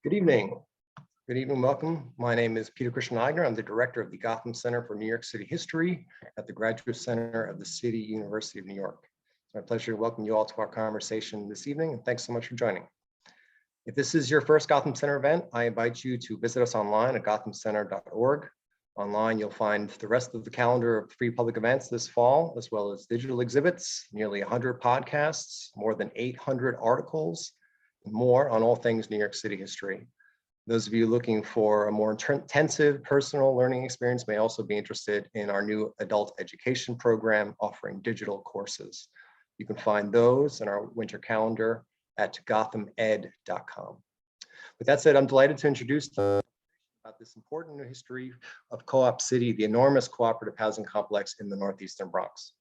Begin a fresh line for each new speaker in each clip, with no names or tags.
Good evening. Good evening, welcome. My name is Peter Christian Eigner. I'm the director of the Gotham Center for New York City History at the Graduate Center of the City University of New York. It's my pleasure to welcome you all to our conversation this evening, and thanks so much for joining. If this is your first Gotham Center event, I invite you to visit us online at gothamcenter.org. Online, you'll find the rest of the calendar of free public events this fall, as well as digital exhibits, nearly 100 podcasts, more than 800 articles, and more on all things New York City history. Those of you looking for a more intensive personal learning experience may also be interested in our new adult education program offering digital courses. You can find those in our winter calendar at gothamed.com. With that said, I'm delighted to introduce about this important new history of Co-op City, the enormous cooperative housing complex in the northeastern Bronx.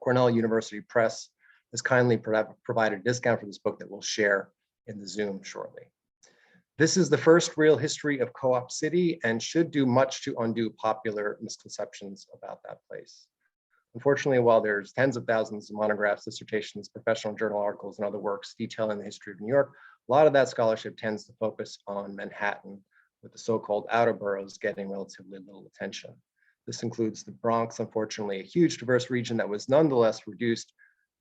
Cornell University Press has kindly provided a discount for this book that we'll share in the Zoom shortly. This is the first real history of Co-op City and should do much to undo popular misconceptions about that place. Unfortunately, while there's tens of thousands of monographs, dissertations, professional journal articles, and other works detailing the history of New York, a lot of that scholarship tends to focus on Manhattan, with the so-called outer boroughs getting relatively little attention. This includes the Bronx, unfortunately, a huge diverse region that was nonetheless reduced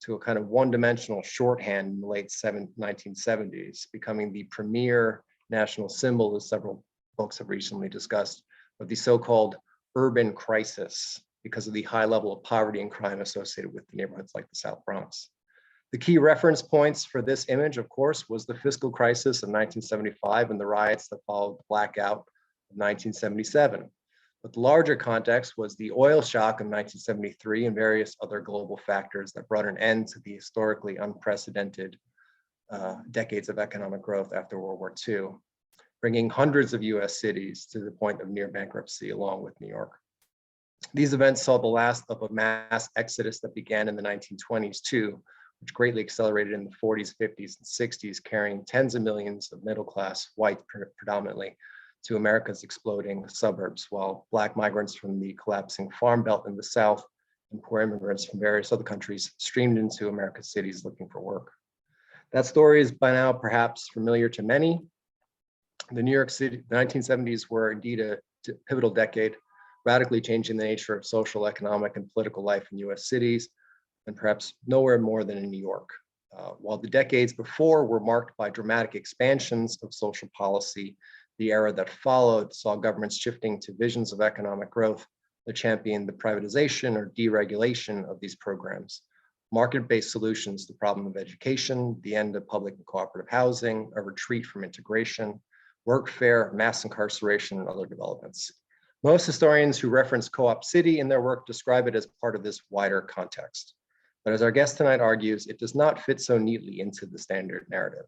to a kind of one-dimensional shorthand in the late 1970s, becoming the premier national symbol, as several folks have recently discussed, of the so-called urban crisis because of the high level of poverty and crime associated with the neighborhoods like the South Bronx. The key reference points for this image, of course, was the fiscal crisis of 1975 and the riots that followed the blackout of 1977. But the larger context was the oil shock of 1973 and various other global factors that brought an end to the historically unprecedented decades of economic growth after World War II, bringing hundreds of US cities to the point of near bankruptcy along with New York. These events saw the last of a mass exodus that began in the 1920s too, which greatly accelerated in the 40s, 50s, and 60s, carrying tens of millions of middle-class, white predominantly, to America's exploding suburbs, while Black migrants from the collapsing farm belt in the South and poor immigrants from various other countries streamed into America's cities looking for work. That story is by now perhaps familiar to many. The New York City, the 1970s were indeed a pivotal decade, radically changing the nature of social, economic, and political life in US cities, and perhaps nowhere more than in New York. While the decades before were marked by dramatic expansions of social policy, the era that followed saw governments shifting to visions of economic growth that championed the privatization or deregulation of these programs, market-based solutions to the problem of education, the end of public and cooperative housing, a retreat from integration, workfare, mass incarceration, and other developments. Most historians who reference Co-op City in their work describe it as part of this wider context. But as our guest tonight argues, it does not fit so neatly into the standard narrative.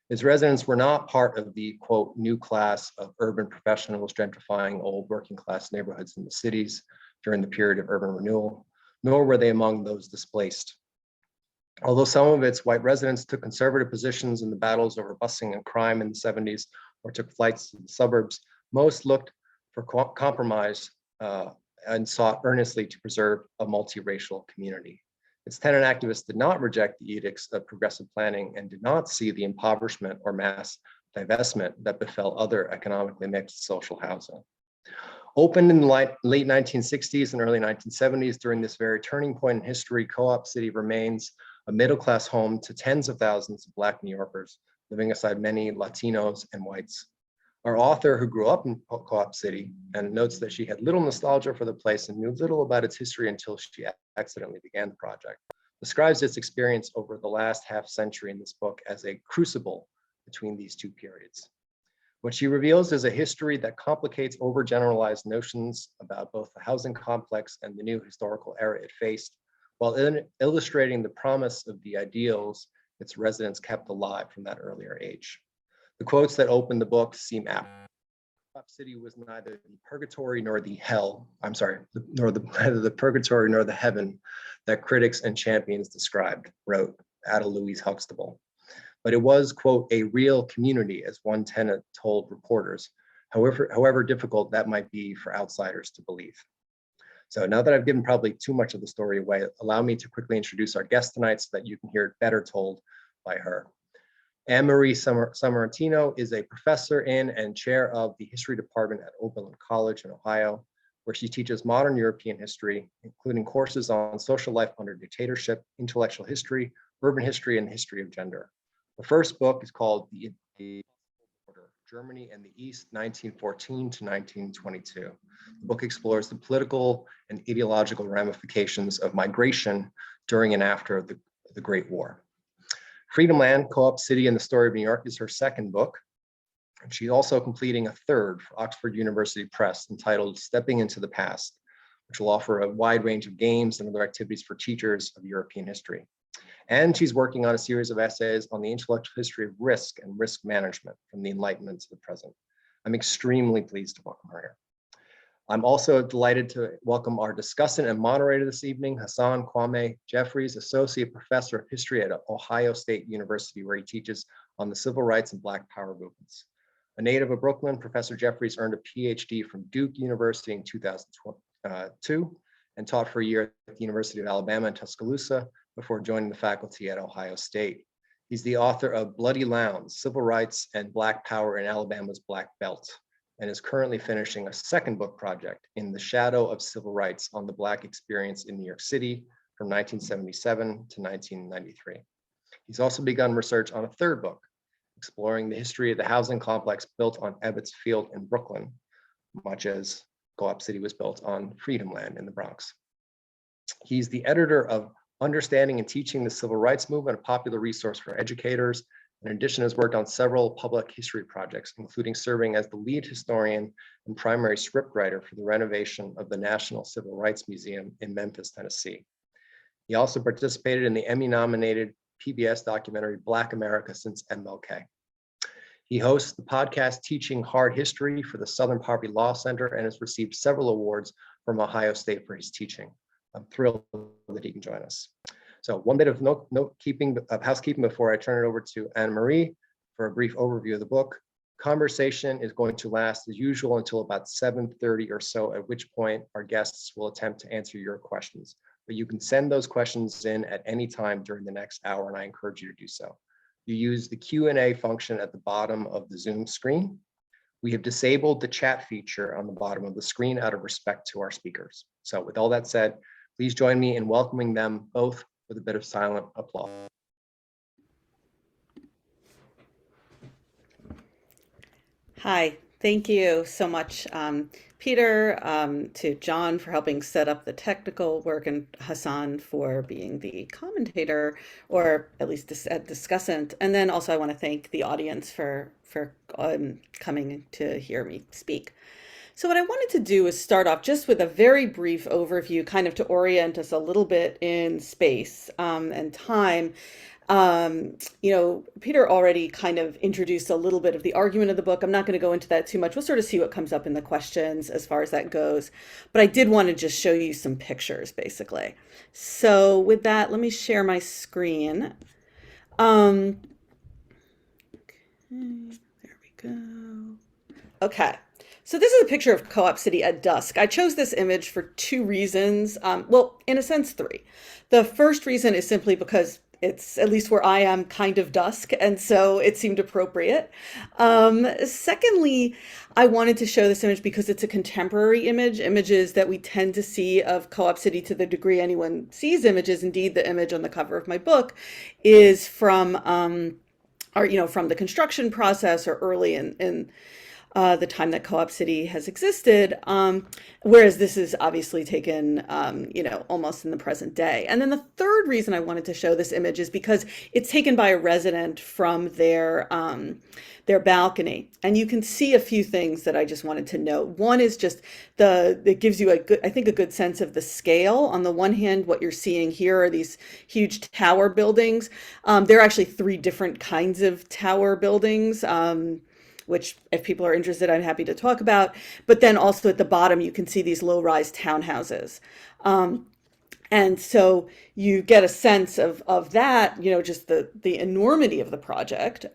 Its residents were not part of the, quote, new class of urban professionals gentrifying old working class neighborhoods in the cities during the period of urban renewal, nor were they among those displaced. Although some of its white residents took conservative positions in the battles over busing and crime in the 70s or took flights to the suburbs, most looked for compromise and sought earnestly to preserve a multiracial community. Its tenant activists did not reject the edicts of progressive planning and did not see the impoverishment or mass divestment that befell other economically mixed social housing. Opened in the late 1960s and early 1970s, during this very turning point in history, Co-op City remains a middle-class home to tens of thousands of Black New Yorkers, living aside many Latinos and whites. Our author, who grew up in Co-op City and notes that she had little nostalgia for the place and knew little about its history until she accidentally began the project, describes its experience over the last half century in this book as a crucible between these two periods. What she reveals is a history that complicates overgeneralized notions about both the housing complex and the new historical era it faced, while illustrating the promise of the ideals its residents kept alive from that earlier age. The quotes that open the book seem apt. Co-op City was neither the purgatory nor the hell, neither the purgatory nor the heaven that critics and champions described, wrote Ada Louise Huxtable. But it was, quote, a real community, as one tenant told reporters, however difficult that might be for outsiders to believe. So now that I've given probably too much of the story away, allow me to quickly introduce our guest tonight so that you can hear it better told by her. Annemarie Sammartino is a professor in and chair of the history department at Oberlin College in Ohio, where she teaches modern European history, including courses on social life under dictatorship, intellectual history, urban history, and the history of gender. The first book is called The Order, Germany and the East, 1914 to 1922. The book explores the political and ideological ramifications of migration during and after the Great War. Freedomland, Co-op City and the Story of New York is her second book. And she's also completing a third for Oxford University Press entitled Stepping into the Past, which will offer a wide range of games and other activities for teachers of European history. And she's working on a series of essays on the intellectual history of risk and risk management from the Enlightenment to the present. I'm extremely pleased to welcome her here. I'm also delighted to welcome our discussant and moderator this evening, Hassan Kwame Jeffries, Associate Professor of History at Ohio State University, where he teaches on the civil rights and Black Power movements. A native of Brooklyn, Professor Jeffries earned a PhD from Duke University in 2002 and taught for a year at the University of Alabama in Tuscaloosa before joining the faculty at Ohio State. He's the author of Bloody Lounge, Civil Rights and Black Power in Alabama's Black Belt, and is currently finishing a second book project, In the Shadow of Civil Rights, on the Black experience in New York City from 1977 to 1993. He's also begun research on a third book, exploring the history of the housing complex built on Ebbets Field in Brooklyn, much as Co-op City was built on Freedomland in the Bronx. He's the editor of Understanding and Teaching the Civil Rights Movement, a popular resource for educators. In addition, has worked on several public history projects, including serving as the lead historian and primary scriptwriter for the renovation of the National Civil Rights Museum in Memphis, Tennessee. He also participated in the Emmy-nominated PBS documentary Black America Since MLK. He hosts the podcast Teaching Hard History for the Southern Poverty Law Center and has received several awards from Ohio State for his teaching. I'm thrilled that he can join us. So one bit of housekeeping before I turn it over to Annemarie for a brief overview of the book. Conversation is going to last as usual until about 7:30 or so, at which point our guests will attempt to answer your questions. But you can send those questions in at any time during the next hour, and I encourage you to do so. You use the Q&A function at the bottom of the Zoom screen. We have disabled the chat feature on the bottom of the screen out of respect to our speakers. So with all that said, please join me in welcoming them both with a bit of silent applause.
Hi, thank you so much, Peter, to John for helping set up the technical work, and Hassan for being the commentator, or at least a discussant. And then also I want to thank the audience for coming to hear me speak. So what I wanted to do is start off just with a very brief overview, kind of to orient us a little bit in space and time. Peter already kind of introduced a little bit of the argument of the book. I'm not going to go into that too much. We'll sort of see what comes up in the questions as far as that goes. But I did want to just show you some pictures, basically. So with that, let me share my screen. Okay, there we go. Okay. So this is a picture of Co-op City at dusk. I chose this image for two reasons. Well, in a sense, three. The first reason is simply because it's, at least where I am, kind of dusk, and so it seemed appropriate. Secondly, I wanted to show this image because it's a contemporary image, images that we tend to see of Co-op City to the degree anyone sees images. Indeed, the image on the cover of my book is from, from the construction process or early in the time that Co-op City has existed, whereas this is obviously taken, almost in the present day. And then the third reason I wanted to show this image is because it's taken by a resident from their balcony. And you can see a few things that I just wanted to note. One is just it gives you a good sense of the scale. On the one hand, what you're seeing here are these huge tower buildings. There are actually three different kinds of tower buildings, which if people are interested, I'm happy to talk about. But then also at the bottom, you can see these low-rise townhouses. And so you get a sense of that, just the enormity of the project.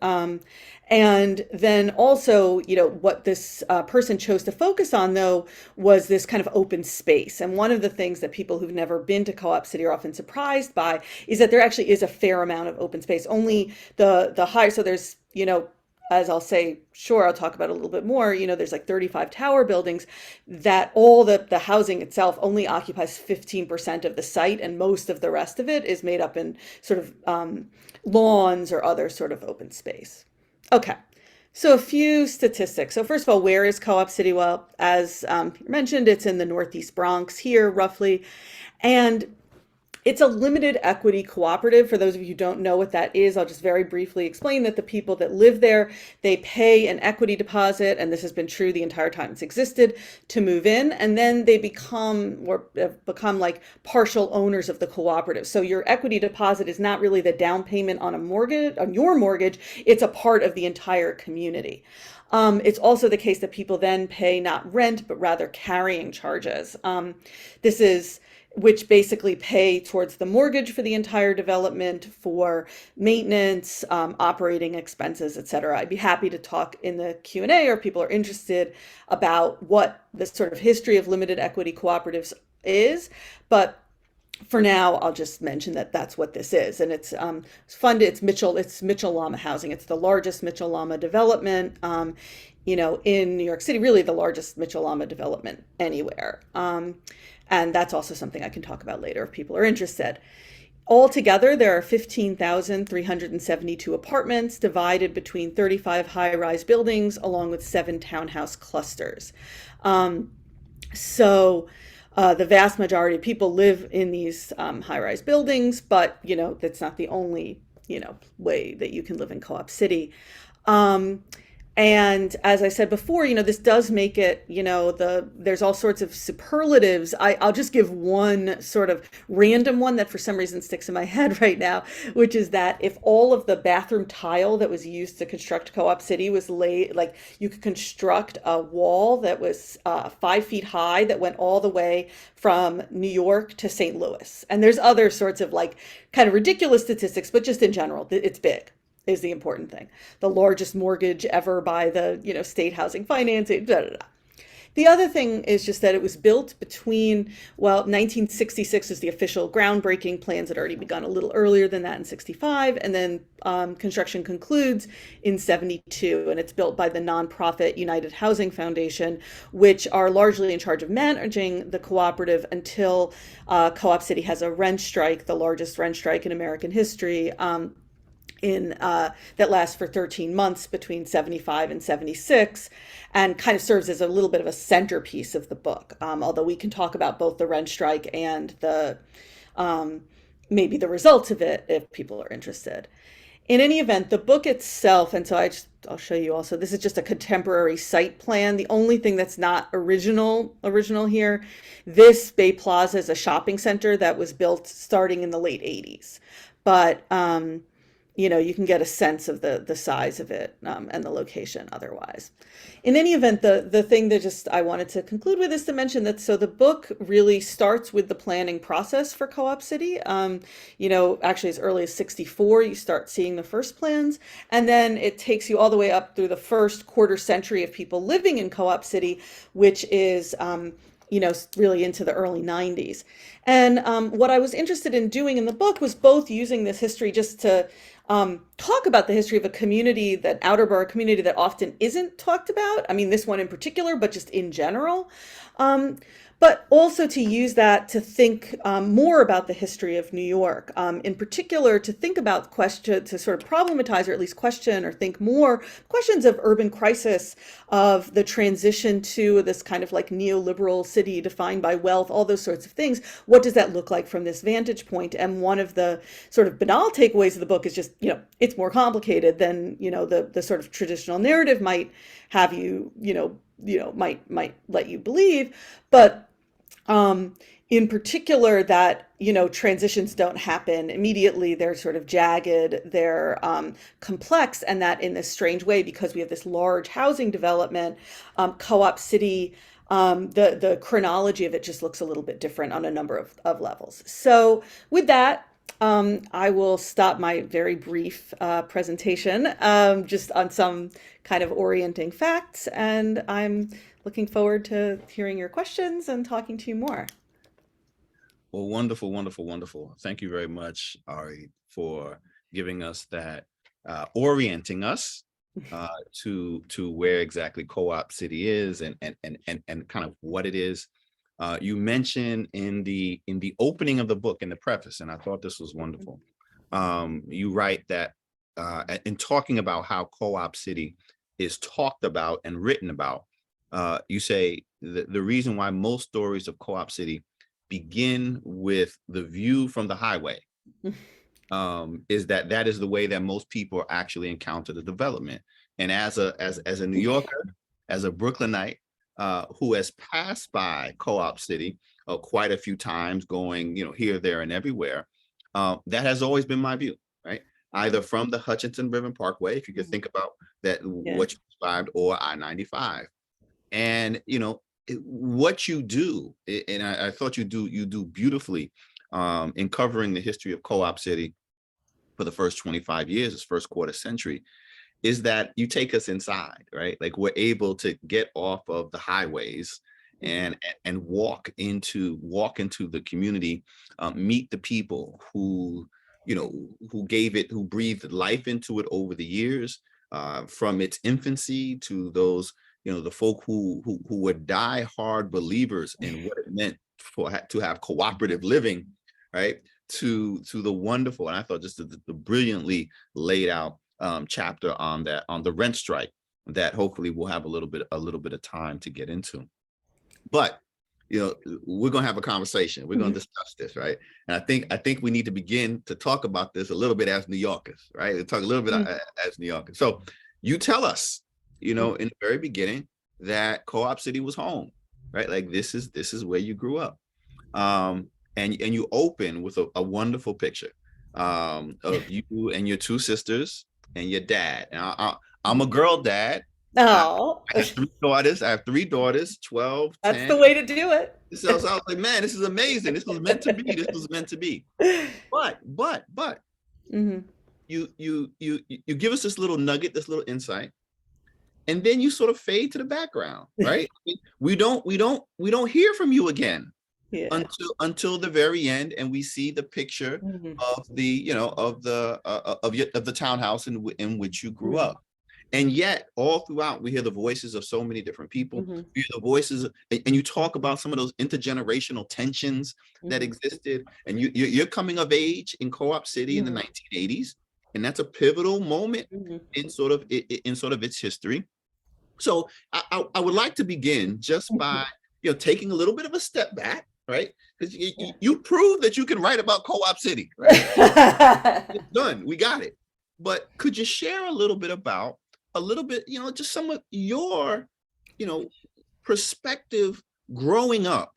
And then also, what this person chose to focus on, though, was this kind of open space. And one of the things that people who've never been to Co-op City are often surprised by is that there actually is a fair amount of open space. Only the high, so there's, as I'll say, sure, I'll talk about it a little bit more, there's like 35 tower buildings that all the housing itself only occupies 15% of the site, and most of the rest of it is made up in sort of lawns or other sort of open space. Okay, so a few statistics. So first of all, where is Co-op City? Well, as mentioned, it's in the Northeast Bronx here, roughly, and it's a limited equity cooperative. For those of you who don't know what that is, I'll just very briefly explain that the people that live there, they pay an equity deposit, and this has been true the entire time it's existed, to move in, and then they become like partial owners of the cooperative. So your equity deposit is not really the down payment on a mortgage, on your mortgage, it's a part of the entire community. It's also the case that people then pay not rent, but rather carrying charges. This is which basically pay towards the mortgage for the entire development, for maintenance, operating expenses, et cetera. I'd be happy to talk in the Q&A, or if people are interested, about what the sort of history of limited equity cooperatives is. But for now, I'll just mention that that's what this is. And it's funded, it's Mitchell-Lama housing. It's the largest Mitchell-Lama development, in New York City, really the largest Mitchell-Lama development anywhere. And that's also something I can talk about later if people are interested. Altogether, there are 15,372 apartments divided between 35 high-rise buildings, along with 7 townhouse clusters. So the vast majority of people live in these high-rise buildings, but, that's not the only, way that you can live in Co-op City. And as I said before, this does make it, there's all sorts of superlatives. I'll just give one sort of random one that for some reason sticks in my head right now, which is that if all of the bathroom tile that was used to construct Co-op City was laid, like you could construct a wall that was 5 feet high that went all the way from New York to St. Louis. And there's other sorts of like kind of ridiculous statistics, but just in general, it's big. Is the important thing. The largest mortgage ever by the, state housing financing, da, da, da. The other thing is just that it was built between, 1966 is the official groundbreaking. Plans had already begun a little earlier than that in 65, and then construction concludes in 72, and it's built by the nonprofit United Housing Foundation, which are largely in charge of managing the cooperative until Co-op City has a rent strike, the largest rent strike in American history, that lasts for 13 months between 75 and 76, and kind of serves as a little bit of a centerpiece of the book. Although we can talk about both the rent strike and the maybe the results of it if people are interested. In any event, the book itself, and so I'll show you also, this is just a contemporary site plan. The only thing that's not original here, this Bay Plaza is a shopping center that was built starting in the late 80s. But you can get a sense of the size of it and the location otherwise. In any event, the thing that I wanted to conclude with is to mention that so the book really starts with the planning process for Co-op City. Actually as early as 64, you start seeing the first plans, and then it takes you all the way up through the first quarter century of people living in Co-op City, which is really into the early 90s. And what I was interested in doing in the book was both using this history just to talk about the history of a community, that outer borough community that often isn't talked about. I mean, this one in particular, but just in general. But also to use that to think more about the history of New York, in particular to think about to sort of problematize, or at least question or think more questions of urban crisis, of the transition to this kind of like neoliberal city defined by wealth, all those sorts of things. What does that look like from this vantage point? And one of the sort of banal takeaways of the book is just, it's more complicated than, the sort of traditional narrative might have you, might let you believe. But Um, in particular, that, transitions don't happen immediately. They're sort of jagged, they're complex, and that in this strange way, because we have this large housing development, Co-op City, the chronology of it just looks a little bit different on a number of levels. So with that, I will stop my very brief presentation just on some kind of orienting facts, and I'm looking forward to hearing your questions and talking to you more.
Well, wonderful, wonderful, wonderful. Thank you very much, Ari, for giving us that, orienting us to where exactly Co-op City is and kind of what it is. You mentioned in the opening of the book, in the preface, and I thought this was wonderful. You write that in talking about how Co-op City is talked about and written about, you say the reason why most stories of Co-op City begin with the view from the highway is that is the way that most people actually encounter the development. And as a New Yorker, as a Brooklynite who has passed by Co-op City quite a few times, going here, there, and everywhere, that has always been my view, right? Either from the Hutchinson River Parkway, if you could think about that,
Yeah.
what you described, or I-95. And what you do, and I thought you do beautifully in covering the history of Co-op City for the first 25 years, this first quarter century, is that you take us inside, right? Like, we're able to get off of the highways and walk into the community, meet the people who who breathed life into it over the years, from its infancy to those, the folk who were die-hard believers in what it meant to have cooperative living, right? To the wonderful, and I thought just the brilliantly laid out chapter on the rent strike that hopefully we'll have a little bit of time to get into. But we're gonna have a conversation. We're gonna discuss this, right? And I think we need to begin to talk about this a little bit as New Yorkers, right? We'll talk a little bit as New Yorkers. So you tell us, in the very beginning, that Co-op City was home, right? Like, this is where you grew up. And you open with a wonderful picture of you and your two sisters and your dad. And I'm a girl dad.
Oh,
I have three daughters. 12,
that's
10.
the way to do it.
So I was like, man, this is amazing. This was meant to be. This was meant to be. But you give us this little nugget, this little insight, and then you sort of fade to the background, right? we don't hear from you again. Yeah. Until the very end, and we see the picture of the of the townhouse in which you grew up. And yet all throughout we hear the voices of so many different people. We hear the voices, and you talk about some of those intergenerational tensions that existed, and you're coming of age in Co-op City in the 1980s, and that's a pivotal moment in sort of its history. So I would like to begin just by taking a little bit of a step back, right? Because you prove that you can write about Co-op City, right? It's done. We got it. But could you share a little bit about just some of your, perspective growing up,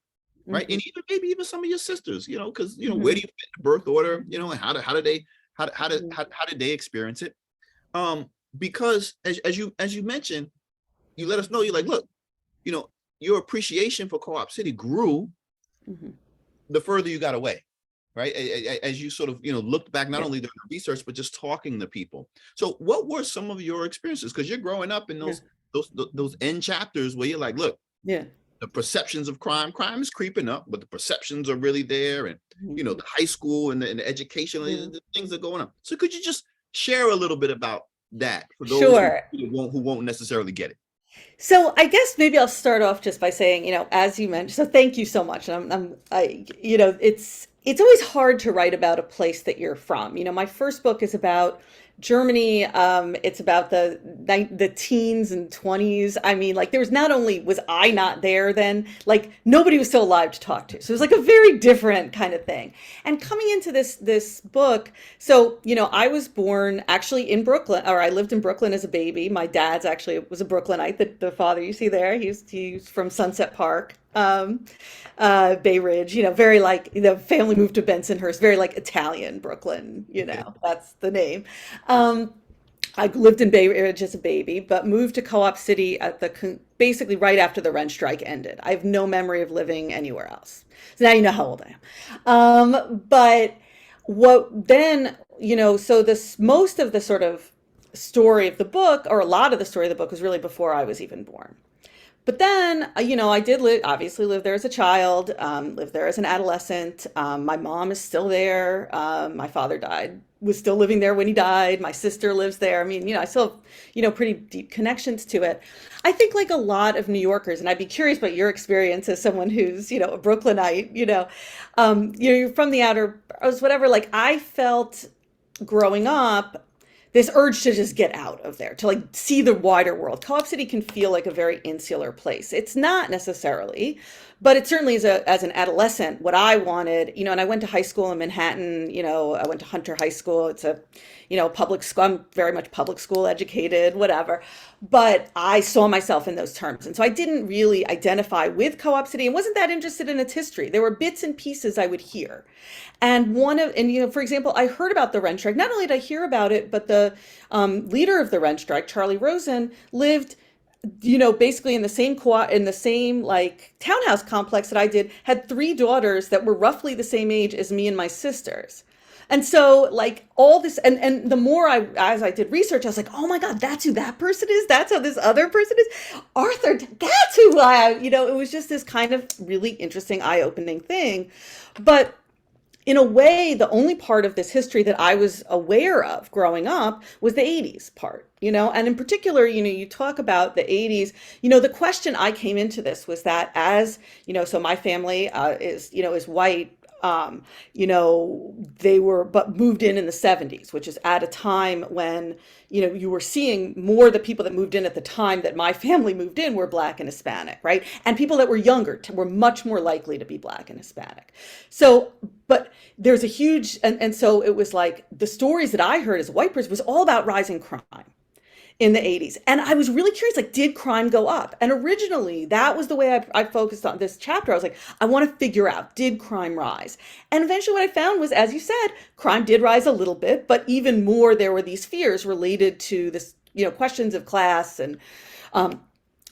right? And maybe even some of your sisters, because where do you fit the birth order, and how did they experience it? Because as you mentioned, you let us know, you're like, look, your appreciation for Co-op City grew the further you got away, right? As you sort of, looked back, not only the research, but just talking to people. So what were some of your experiences? Because you're growing up in those end chapters where you're like, look, the perceptions of crime is creeping up, but the perceptions are really there. And, the high school and the educational the things are going on. So could you just share a little bit about that for those who won't necessarily get it?
So I guess maybe I'll start off just by saying, as you mentioned, so thank you so much. And it's always hard to write about a place that you're from. My first book is about Germany. It's about the teens and 20s. I mean, like, there was not only was I not there then, like, nobody was still alive to talk to. So it was like a very different kind of thing. And coming into this book, so, I was born actually in Brooklyn, or I lived in Brooklyn as a baby. My dad's actually was a Brooklynite, the father you see there. He's from Sunset Park. Bay Ridge, very like the family moved to Bensonhurst, very like Italian Brooklyn, that's the name. Um, I lived in Bay Ridge as a baby, but moved to Co-op City at basically right after the rent strike ended. I have no memory of living anywhere else. So now you know how old I am. But what then, so this most of the sort of story of the book, or a lot of the story of the book, was really before I was even born. But then, I did obviously live there as a child, lived there as an adolescent. My mom is still there. My father was still living there when he died. My sister lives there. I mean, I still have, pretty deep connections to it. I think like a lot of New Yorkers, and I'd be curious about your experience as someone who's, a Brooklynite, you're from the outer, whatever, like I felt growing up this urge to just get out of there, to like see the wider world. Co-op City can feel like a very insular place. It's not necessarily, but it certainly is as an adolescent, what I wanted, and I went to high school in Manhattan, I went to Hunter High School. It's a, public school. I'm very much public school educated, whatever. But I saw myself in those terms. And so I didn't really identify with Co-op City and wasn't that interested in its history. There were bits and pieces I would hear. And for example, I heard about the rent strike. Not only did I hear about it, but the leader of the rent strike, Charlie Rosen, lived basically in the same like townhouse complex that I did, had 3 daughters that were roughly the same age as me and my sisters. And so like all this, and the more as I did research, I was like, oh my God, that's who that person is. That's how this other person is. Arthur, that's who it was just this kind of really interesting, eye-opening thing. But in a way, the only part of this history that I was aware of growing up was the 80s part, and in particular, you talk about the 80s, the question I came into this was that as, so my family is white, they were, but moved in the 70s, which is at a time when, you were seeing more the people that moved in at the time that my family moved in were Black and Hispanic, right? And people that were younger were much more likely to be Black and Hispanic. So, but there's a huge, and so it was like the stories that I heard as a white person was all about rising crime in the 80s. And I was really curious, like, did crime go up? And originally, that was the way I focused on this chapter. I was like, I want to figure out, did crime rise? And eventually what I found was, as you said, crime did rise a little bit, but even more, there were these fears related to this, questions of class and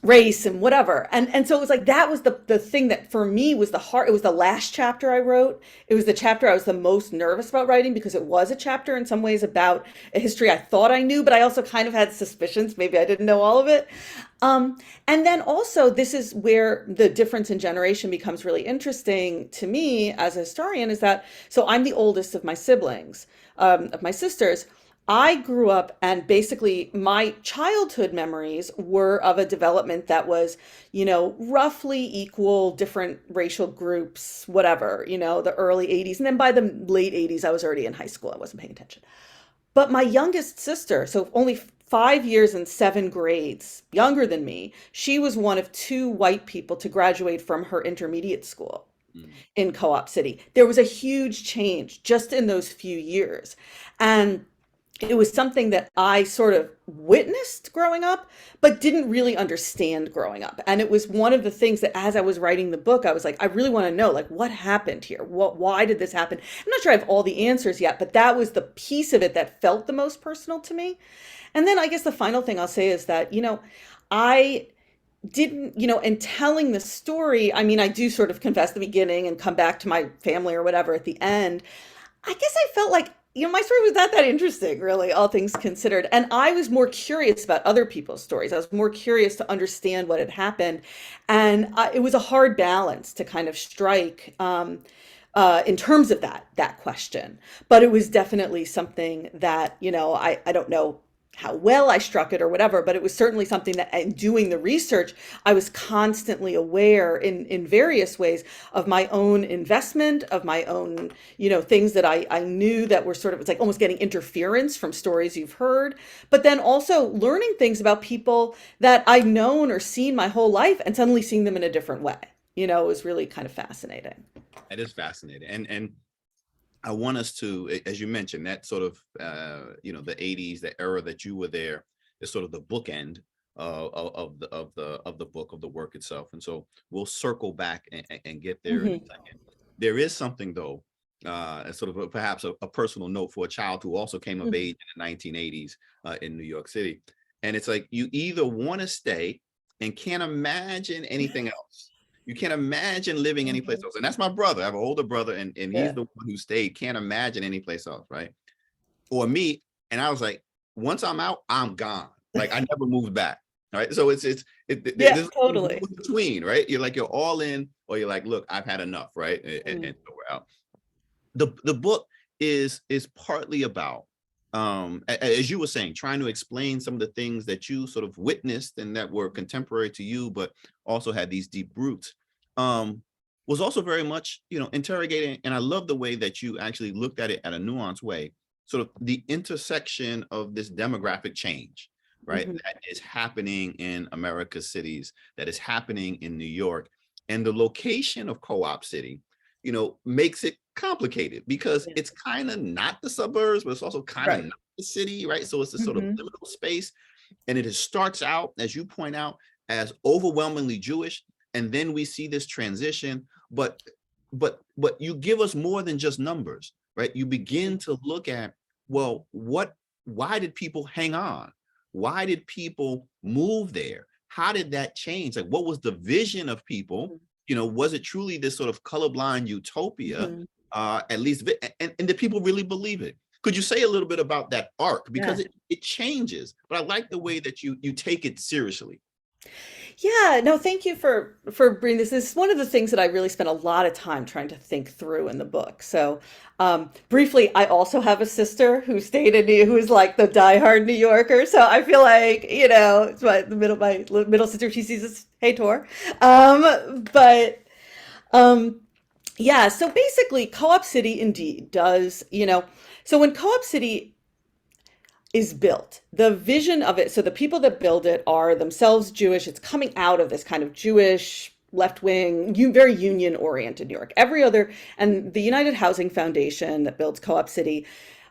race and whatever. And so it was like, that was the thing that for me was the heart. It was the last chapter I wrote. It was the chapter I was the most nervous about writing because it was a chapter in some ways about a history I thought I knew, but I also kind of had suspicions. Maybe I didn't know all of it. And then also this is where the difference in generation becomes really interesting to me as a historian, is that, so I'm the oldest of my siblings, of my sisters. I grew up and basically my childhood memories were of a development that was, roughly equal, different racial groups, whatever, the early 80s. And then by the late 80s, I was already in high school. I wasn't paying attention. But my youngest sister, so only 5 years and 7 grades younger than me, she was one of 2 white people to graduate from her intermediate school in Co-op City. There was a huge change just in those few years. And it was something that I sort of witnessed growing up, but didn't really understand growing up. And it was one of the things that as I was writing the book, I was like, I really want to know, like, what happened here? Why did this happen? I'm not sure I have all the answers yet, but that was the piece of it that felt the most personal to me. And then I guess the final thing I'll say is that, I didn't, in telling the story, I mean, I do sort of confess the beginning and come back to my family or whatever at the end. I guess I felt like, my story was not that interesting, really, all things considered. And I was more curious about other people's stories. I was more curious to understand what had happened. And it was a hard balance to kind of strike in terms of that question. But it was definitely something that, I don't know how well I struck it or whatever, but it was certainly something that in doing the research, I was constantly aware in various ways of my own investment, of my own, things that I knew that were sort of, it's like almost getting interference from stories you've heard, but then also learning things about people that I've known or seen my whole life and suddenly seeing them in a different way. It was really kind of fascinating.
It is fascinating. And I want us to, as you mentioned, that sort of, the 80s, the era that you were there, is sort of the bookend of the book, of the work itself. And so we'll circle back and get there in a
Mhm.
second. There is something though, as sort of perhaps a personal note for a child who also came of
Mhm.
age in the 1980s in New York City. And it's like you either want to stay and can't imagine anything else. You can't imagine living anyplace
Mhm.
else. And that's my brother. I have an older brother, and he's
Yeah.
the one who stayed, can't imagine anyplace else, right? Or me. And I was like, once I'm out, I'm gone. Like I never moved back. Right. So
Yeah,
there's no
totally.
in between, right? You're like, you're all in, or you're like, look, I've had enough, right?
Mm.
And so we're out. The book is partly about as you were saying, trying to explain some of the things that you sort of witnessed and that were contemporary to you, but also had these deep roots. Was also very much, interrogating, and I love the way that you actually looked at it at a nuanced way, sort of the intersection of this demographic change, right,
Mhm.
that is happening in America's cities, that is happening in New York, and the location of Co-op City, makes it complicated because
Yeah.
it's kind of not the suburbs, but it's also kind of
Right.
not the city, right? So it's a sort of
Mhm.
liminal space. And starts out, as you point out, as overwhelmingly Jewish. And then we see this transition, but you give us more than just numbers, right? You begin to look at, well, why did people hang on? Why did people move there? How did that change? Like, what was the vision of people? Was it truly this sort of colorblind utopia?
Mhm.
At least, and did people really believe it? Could you say a little bit about that arc? Because
Yeah.
it changes, but I like the way that you take it seriously.
Yeah, no, thank you for bringing this. This is one of the things that I really spent a lot of time trying to think through in the book. So, briefly, I also have a sister who stayed in who's like the diehard New Yorker. So I feel like it's my middle sister. She sees this. Hey, Tor. But yeah. So basically, Co-op City indeed does. So when Co-op City is built. The vision of it, so the people that build it are themselves Jewish. It's coming out of this kind of Jewish left wing, very union oriented New York. Every other, and the United Housing Foundation that builds Co-op City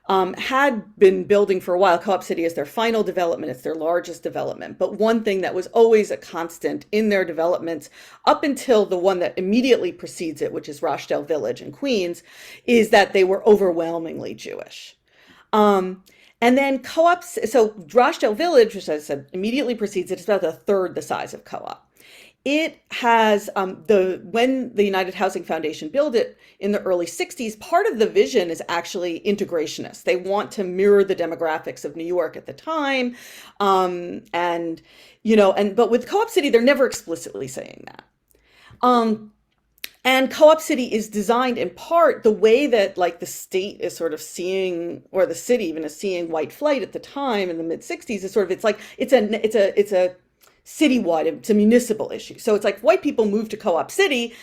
had been building for a while. Co-op City is their final development. It's their largest development. But one thing that was always a constant in their developments up until the one that immediately precedes it, which is Rochdale Village in Queens, is that they were overwhelmingly Jewish. Um, and then co-ops, so Rochdale Village, which I said immediately precedes it, is about a third the size of co-op. It has when the United Housing Foundation built it in the early 60s, part of the vision is actually integrationist. They want to mirror the demographics of New York at the time. But with Co-op City, they're never explicitly saying that. Um, and Co-op City is designed in part the way that like the state is sort of seeing, or the city even is seeing white flight at the time in the mid 60s is sort of, it's like, it's a citywide, it's a municipal issue. So it's like white people move to Co-op City,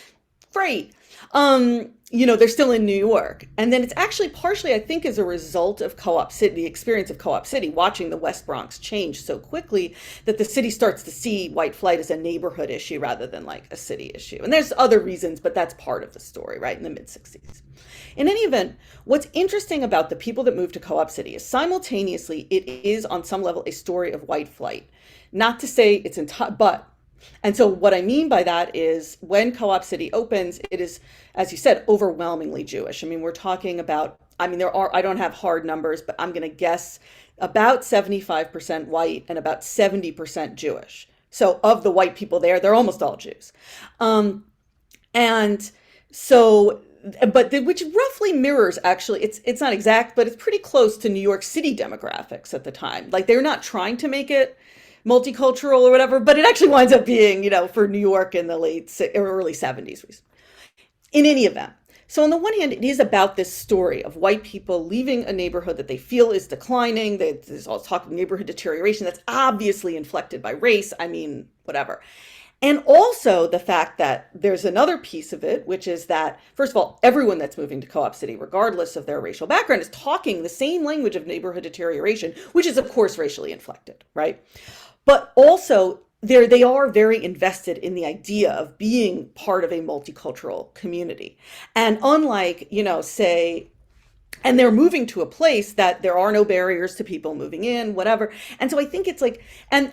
great. They're still in New York. And then it's actually partially, I think, as a result of Co-op City, the experience of Co-op City, watching the West Bronx change so quickly that the city starts to see white flight as a neighborhood issue rather than like a city issue. And there's other reasons, but that's part of the story, right, in the mid 60s. In any event, what's interesting about the people that moved to Co-op City is simultaneously, it is on some level a story of white flight. Not to say it's and so what I mean by that is when Co-op City opens, it is, as you said, overwhelmingly Jewish. I mean, we're talking about, I don't have hard numbers, but I'm going to guess about 75% white and about 70% Jewish. So of the white people there, they're almost all Jews. And so, which roughly mirrors, actually, it's not exact, but it's pretty close to New York City demographics at the time. Like they're not trying to make it multicultural or whatever, but it actually winds up being, for New York in the early 70s. In any event, so on the one hand, it is about this story of white people leaving a neighborhood that they feel is declining. There's all talk of neighborhood deterioration that's obviously inflected by race. I mean, whatever. And also the fact that there's another piece of it, which is that, first of all, everyone that's moving to Co-op City, regardless of their racial background, is talking the same language of neighborhood deterioration, which is, of course, racially inflected, right? But also, they are very invested in the idea of being part of a multicultural community. And unlike, say, And they're moving to a place that there are no barriers to people moving in, whatever. And so I think it's like, and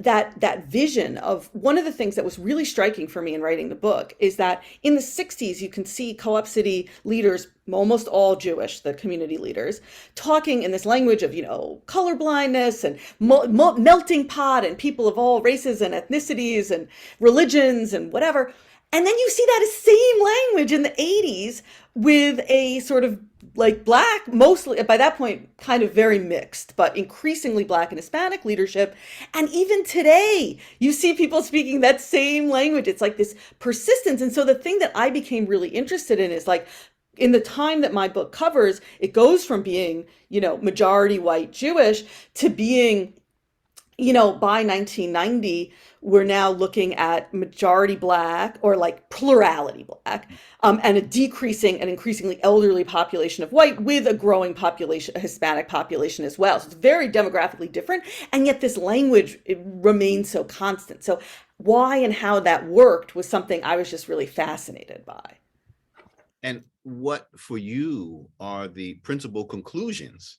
that vision of, one of the things that was really striking for me in writing the book is that in the 60s you can see Co-op City leaders, almost all Jewish, the community leaders, talking in this language of, color blindness and melting pot and people of all races and ethnicities and religions and whatever. And then you see that same language in the 80s with a sort of like Black, mostly by that point, kind of very mixed, but increasingly Black and Hispanic leadership. And even today, you see people speaking that same language. It's like this persistence. And so the thing that I became really interested in is like, in the time that my book covers, it goes from being, majority white Jewish to being, by 1990, we're now looking at majority Black, or like plurality Black, and a decreasing and increasingly elderly population of white, with a growing population, a Hispanic population as well. So it's very demographically different. And yet this language, it remains so constant. So why and how that worked was something I was just really fascinated by.
And what for you are the principal conclusions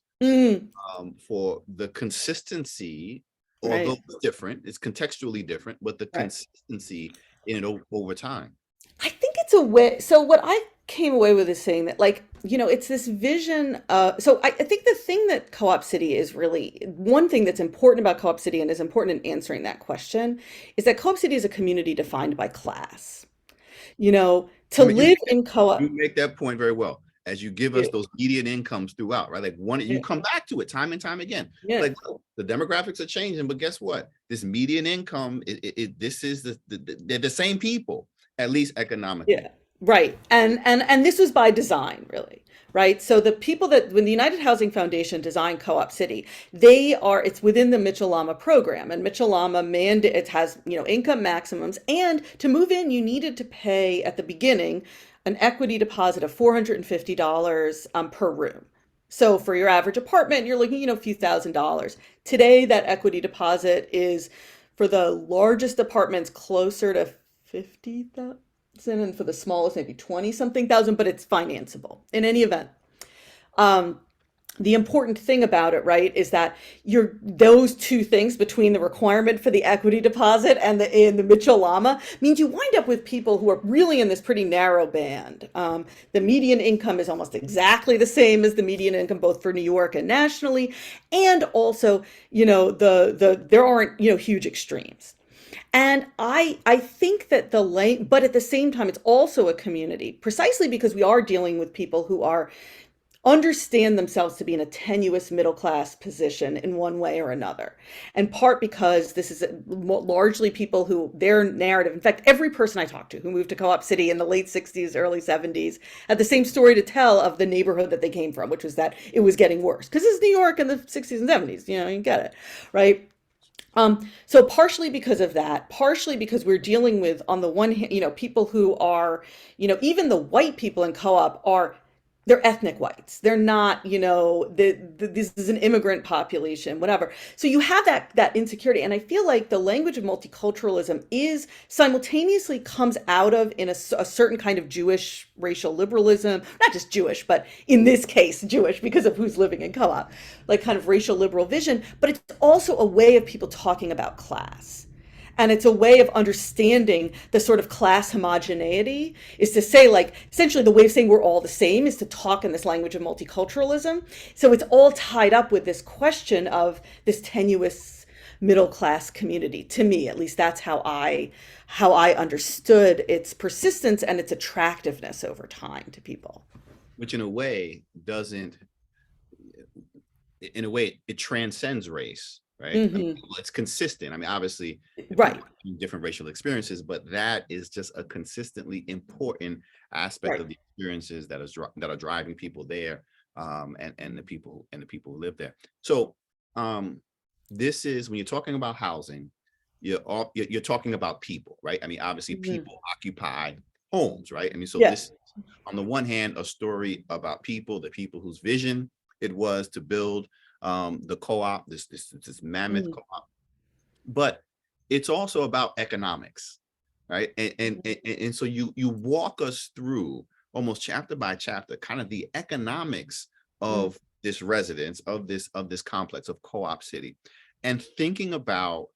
for the consistency, although
Right.
it's different, it's contextually different, but the
Right.
consistency in it over time?
I think it's a way. So what I came away with is saying that, like, it's this vision. So I think the thing that Co-op City is really, one thing that's important about Co-op City and is important in answering that question, is that Co-op City is a community defined by class. To
I mean,
live in
you
co-op.
make that point very well as you give
Yeah.
us those median incomes throughout, right? Like you
Yeah.
come back to it time and time again.
Yeah.
Like, look, the demographics are changing, but guess what? This median income, this is they're the same people, at least economically.
Yeah, right. And this was by design, really, right? So the people that, when the United Housing Foundation designed Co-op City, it's within the Mitchell-Lama program, and Mitchell-Lama it has, income maximums, and to move in, you needed to pay at the beginning an equity deposit of $450 per room. So for your average apartment, you're looking, a few $1,000s. Today, that equity deposit is, for the largest apartments, closer to 50,000, and for the smallest, maybe 20 something thousand, but it's financeable in any event. The important thing about it, right, is that those two things, between the requirement for the equity deposit and the Mitchell-Lama, means you wind up with people who are really in this pretty narrow band. The median income is almost exactly the same as the median income, both for New York and nationally, and also, there aren't, huge extremes. And I think that but at the same time, it's also a community, precisely because we are dealing with people who understand themselves to be in a tenuous middle class position in one way or another. And part because this is largely people who, their narrative, in fact, every person I talked to who moved to Co-op City in the late 60s, early 70s, had the same story to tell of the neighborhood that they came from, which was that it was getting worse. Because it's New York in the 60s and 70s, you get it, right? So partially because of that, partially because we're dealing with, on the one hand, people who are, even the white people in co-op they're ethnic whites. They're not, this is an immigrant population, whatever. So you have that insecurity. And I feel like the language of multiculturalism is simultaneously comes out of, in a certain kind of Jewish racial liberalism, not just Jewish, but in this case, Jewish because of who's living in co-op, like kind of racial liberal vision, but it's also a way of people talking about class. And it's a way of understanding the sort of class homogeneity, is to say, like, essentially the way of saying we're all the same is to talk in this language of multiculturalism. So it's all tied up with this question of this tenuous middle class community. To me, at least, that's how I understood its persistence and its attractiveness over time to people.
Which in a way it transcends race. Right. I mean, it's consistent. I mean, obviously,
Right.
different racial experiences, but that is just a consistently important aspect
Right.
of the experiences that are driving people there, and the people who live there. So, this is, when you're talking about housing, you're talking about people, right? I mean, obviously, people occupy homes, right? I mean, so this, on the one hand, a story about the people whose vision it was to build the co-op, this mammoth co-op, but it's also about economics, right? And so you walk us through, almost chapter by chapter, kind of the economics of this residence, of this complex of Co-op City, and thinking about,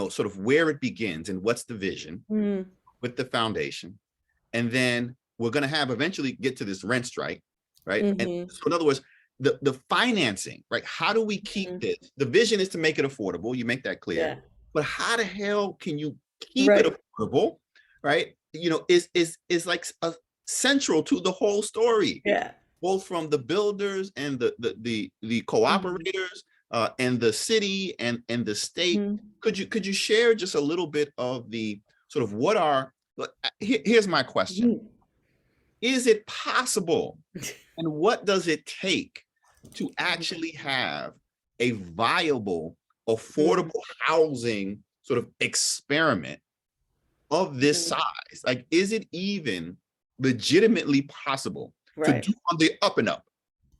sort of where it begins and what's the vision
Mm.
with the foundation. And then we're going to have eventually get to this rent strike, right? And
Mm-hmm.
so in other words, the financing, right? How do we keep this? The vision is to make it affordable. You make that clear.
Yeah.
But how the hell can you keep it
Right.
affordable, right? Is like central to the whole story,
Yeah.
both from the builders and the
Mm-hmm.
cooperators, and the city and the state.
Mm-hmm.
Could you share just a little bit of the sort of what are, here's my question. Is it possible, and what does it take to actually have a viable, affordable housing sort of experiment of this size? Like, is it even legitimately possible to
Right.
do on the up and up,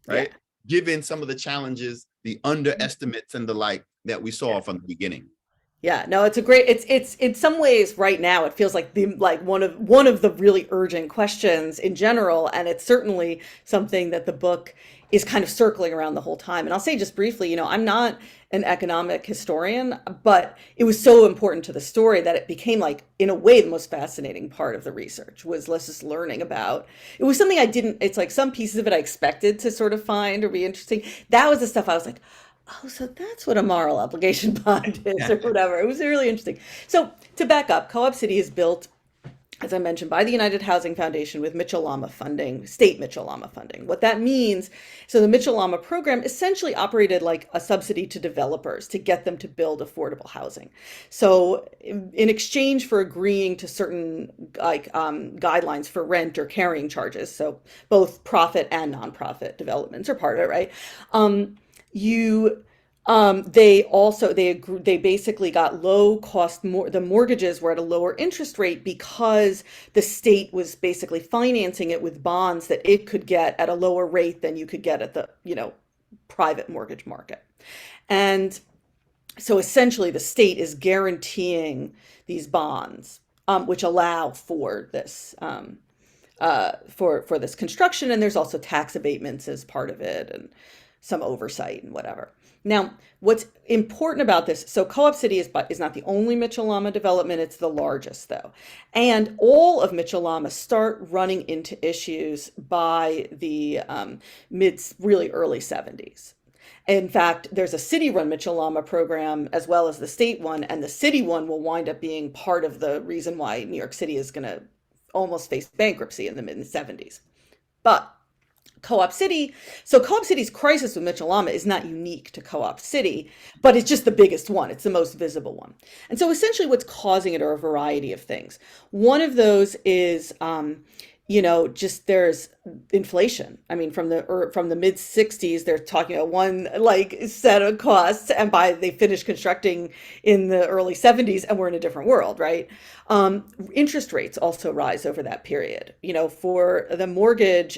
right?
Yeah.
Given some of the challenges, the underestimates and the like that we saw from the beginning.
Yeah, no, it's in some ways right now it feels like one of the really urgent questions in general, and it's certainly something that the book is kind of circling around the whole time. And I'll say just briefly, I'm not an economic historian, but it was so important to the story that it became, like, in a way, the most fascinating part of the research was just learning about. It was something it's like some pieces of it I expected to sort of find or be interesting. That was the stuff I was like, oh, so that's what a moral obligation bond is, or whatever. It was really interesting. So to back up, Co-op City is built, as I mentioned, by the United Housing Foundation with Mitchell-Lama funding, state Mitchell-Lama funding. What that means, so the Mitchell-Lama program essentially operated like a subsidy to developers to get them to build affordable housing. So in exchange for agreeing to certain guidelines for rent or carrying charges, so both profit and nonprofit developments are part of it, right? They basically got low cost, the mortgages were at a lower interest rate because the state was basically financing it with bonds that it could get at a lower rate than you could get at the private mortgage market. And so essentially the state is guaranteeing these bonds, which allow for this for this construction, and there's also tax abatements as part of it, and some oversight and whatever. Now, what's important about this, so Co-op City is not the only Mitchell-Lama development, it's the largest though. And all of Mitchell-Lama start running into issues by the really early 70s. In fact, there's a city-run Mitchell-Lama program as well as the state one, and the city one will wind up being part of the reason why New York City is going to almost face bankruptcy in the mid-70s. But Co-op City, so Co-op City's crisis with Mitchell-Lama is not unique to Co-op City, but it's just the biggest one. It's the most visible one. And so essentially what's causing it are a variety of things. One of those is, just there's inflation. I mean, from the mid 60s, they're talking about one set of costs, and they finished constructing in the early 70s, and we're in a different world, right? Interest rates also rise over that period, for the mortgage.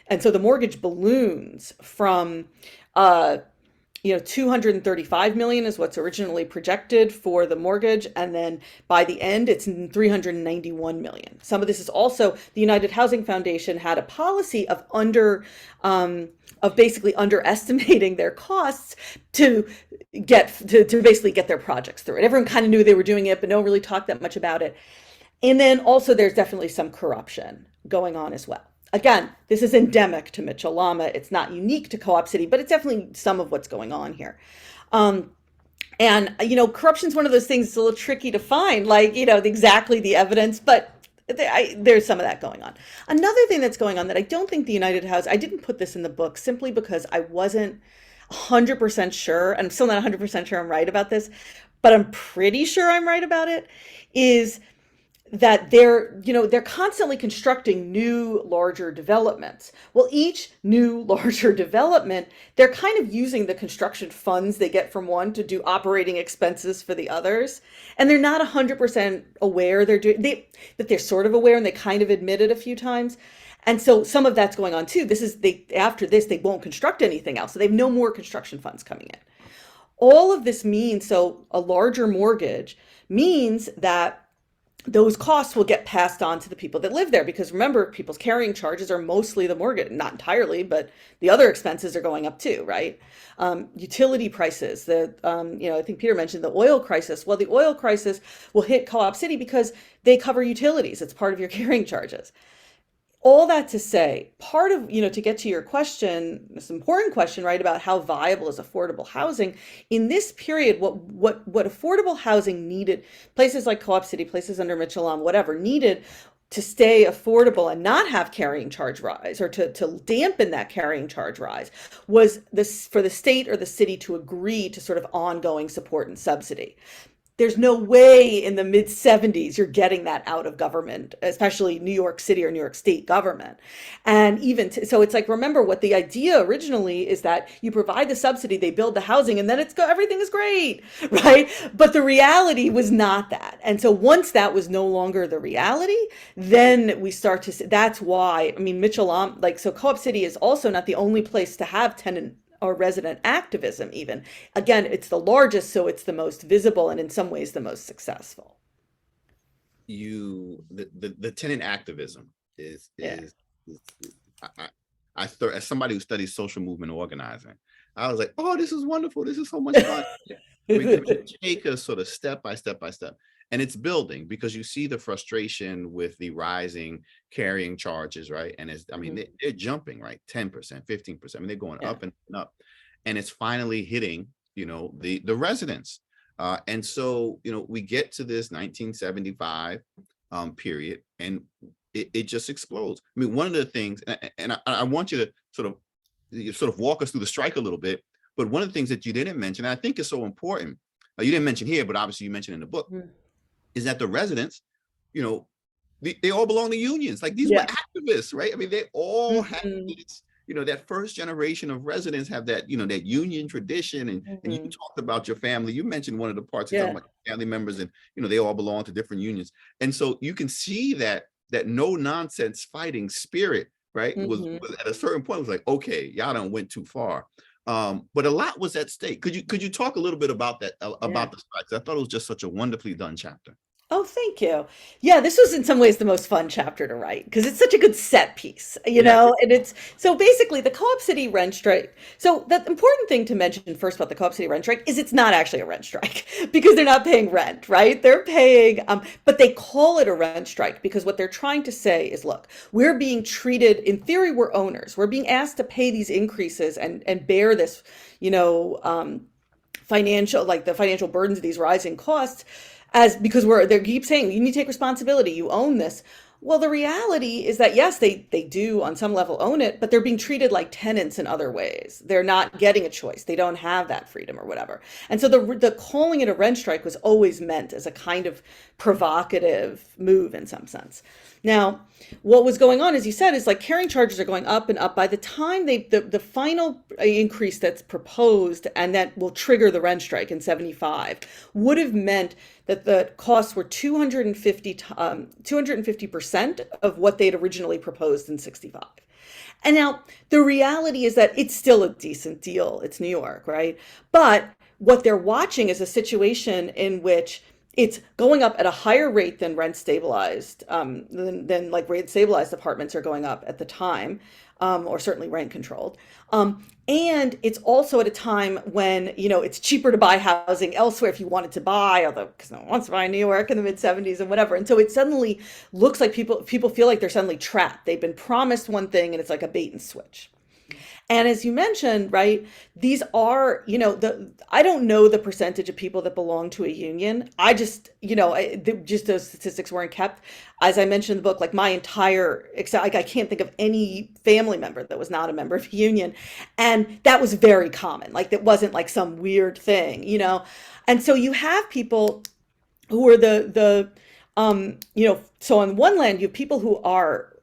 And so the mortgage balloons from, 235 million is what's originally projected for the mortgage. And then by the end, it's 391 million. Some of this is also the United Housing Foundation had a policy of basically underestimating their costs to basically get their projects through it. Everyone kind of knew they were doing it, but no one really talked that much about it. And then also there's definitely some corruption going on as well. Again, this is endemic to Mitchell-Lama. It's not unique to Co-op City, but it's definitely some of what's going on here. Corruption is one of those things that's a little tricky to find, exactly the evidence, but there's some of that going on. Another thing that's going on that I don't think the United House, I didn't put this in the book simply because I wasn't 100% sure, and I'm still not 100% sure I'm right about this, but I'm pretty sure I'm right about it, is that they're constantly constructing new, larger developments. Well, each new, larger development, they're kind of using the construction funds they get from one to do operating expenses for the others. And they're not 100% aware that they're sort of aware, and they kind of admit it a few times. And so some of that's going on too. After this, they won't construct anything else. So they have no more construction funds coming in. All of this means, so a larger mortgage means that those costs will get passed on to the people that live there, because remember, people's carrying charges are mostly the mortgage, not entirely, but the other expenses are going up too, right? Utility prices, I think Peter mentioned the oil crisis. Well, the oil crisis will hit Co-op City because they cover utilities. It's part of your carrying charges. All that to say, part of, to get to your question, this important question, right, about how viable is affordable housing in this period, what affordable housing needed, places like Co-op City, places under Mitchell, whatever, needed to stay affordable and not have carrying charge rise, or to dampen that carrying charge rise, was this for the state or the city to agree to sort of ongoing support and subsidy. There's no way in the mid 70s you're getting that out of government, especially New York City or New York State government. And so it's like, remember what the idea originally is, that you provide the subsidy, they build the housing, and then everything is great, right? But the reality was not that. And so once that was no longer the reality, then we start to see, that's why, Mitchell, so Co-op City is also not the only place to have tenant or resident activism even. Again, it's the largest, so it's the most visible and in some ways the most successful.
The tenant activism is
Yeah.
as somebody who studies social movement organizing, I was like, oh, this is wonderful. This is so much fun. We take us sort of step by step by step. And it's building, because you see the frustration with the rising carrying charges, right? And they're jumping, right? 10%, 15%. They're going up and up. And it's finally hitting, the residents. And so, we get to this 1975 period, and it just explodes. One of the things, and I want you to sort of walk us through the strike a little bit, but one of the things that you didn't mention, and I think is so important, you didn't mention here, but obviously you mentioned in the book, is that the residents, they all belong to unions. Like, these were activists, right? They all have this, that first generation of residents have that, that union tradition. And you talked about your family. You mentioned one of the parts, you talked about family members, and, they all belong to different unions. And so you can see that no nonsense fighting spirit, right? Was at a certain point, was like, okay, y'all done went too far. But a lot was at stake. Could you talk a little bit about that, about the strikes? I thought it was just such a wonderfully done chapter.
Oh, thank you. Yeah, this was in some ways the most fun chapter to write, because it's such a good set piece, and it's so basically the Co-op City rent strike. So the important thing to mention first about the Co-op City rent strike is it's not actually a rent strike, because they're not paying rent, right? They're paying, but they call it a rent strike because what they're trying to say is, look, we're being treated, in theory, we're owners. We're being asked to pay these increases and bear this, the financial burdens of these rising costs, because they keep saying you need to take responsibility, you own this. Well, the reality is that yes, they do on some level own it, but they're being treated like tenants in other ways. They're not getting a choice. They don't have that freedom or whatever. And so the calling it a rent strike was always meant as a kind of provocative move in some sense. Now, what was going on, as you said, is like carrying charges are going up and up. By the time the final increase that's proposed and that will trigger the rent strike in 75 would have meant that the costs were 250% of what they'd originally proposed in 65. And now the reality is that it's still a decent deal. It's New York, right? But what they're watching is a situation in which it's going up at a higher rate than rent stabilized, than like rate stabilized apartments are going up at the time, or certainly rent controlled. And it's also at a time when, it's cheaper to buy housing elsewhere if you wanted to buy, although because no one wants to buy in New York in the mid 70s and whatever. And so it suddenly looks like people feel like they're suddenly trapped. They've been promised one thing and it's like a bait and switch. And as you mentioned, right, these are, I don't know the percentage of people that belong to a union. I just, just those statistics weren't kept. As I mentioned in the book, like I can't think of any family member that was not a member of a union. And that was very common. Like, that wasn't like some weird thing, And so you have people who are so on one land, you have people who are,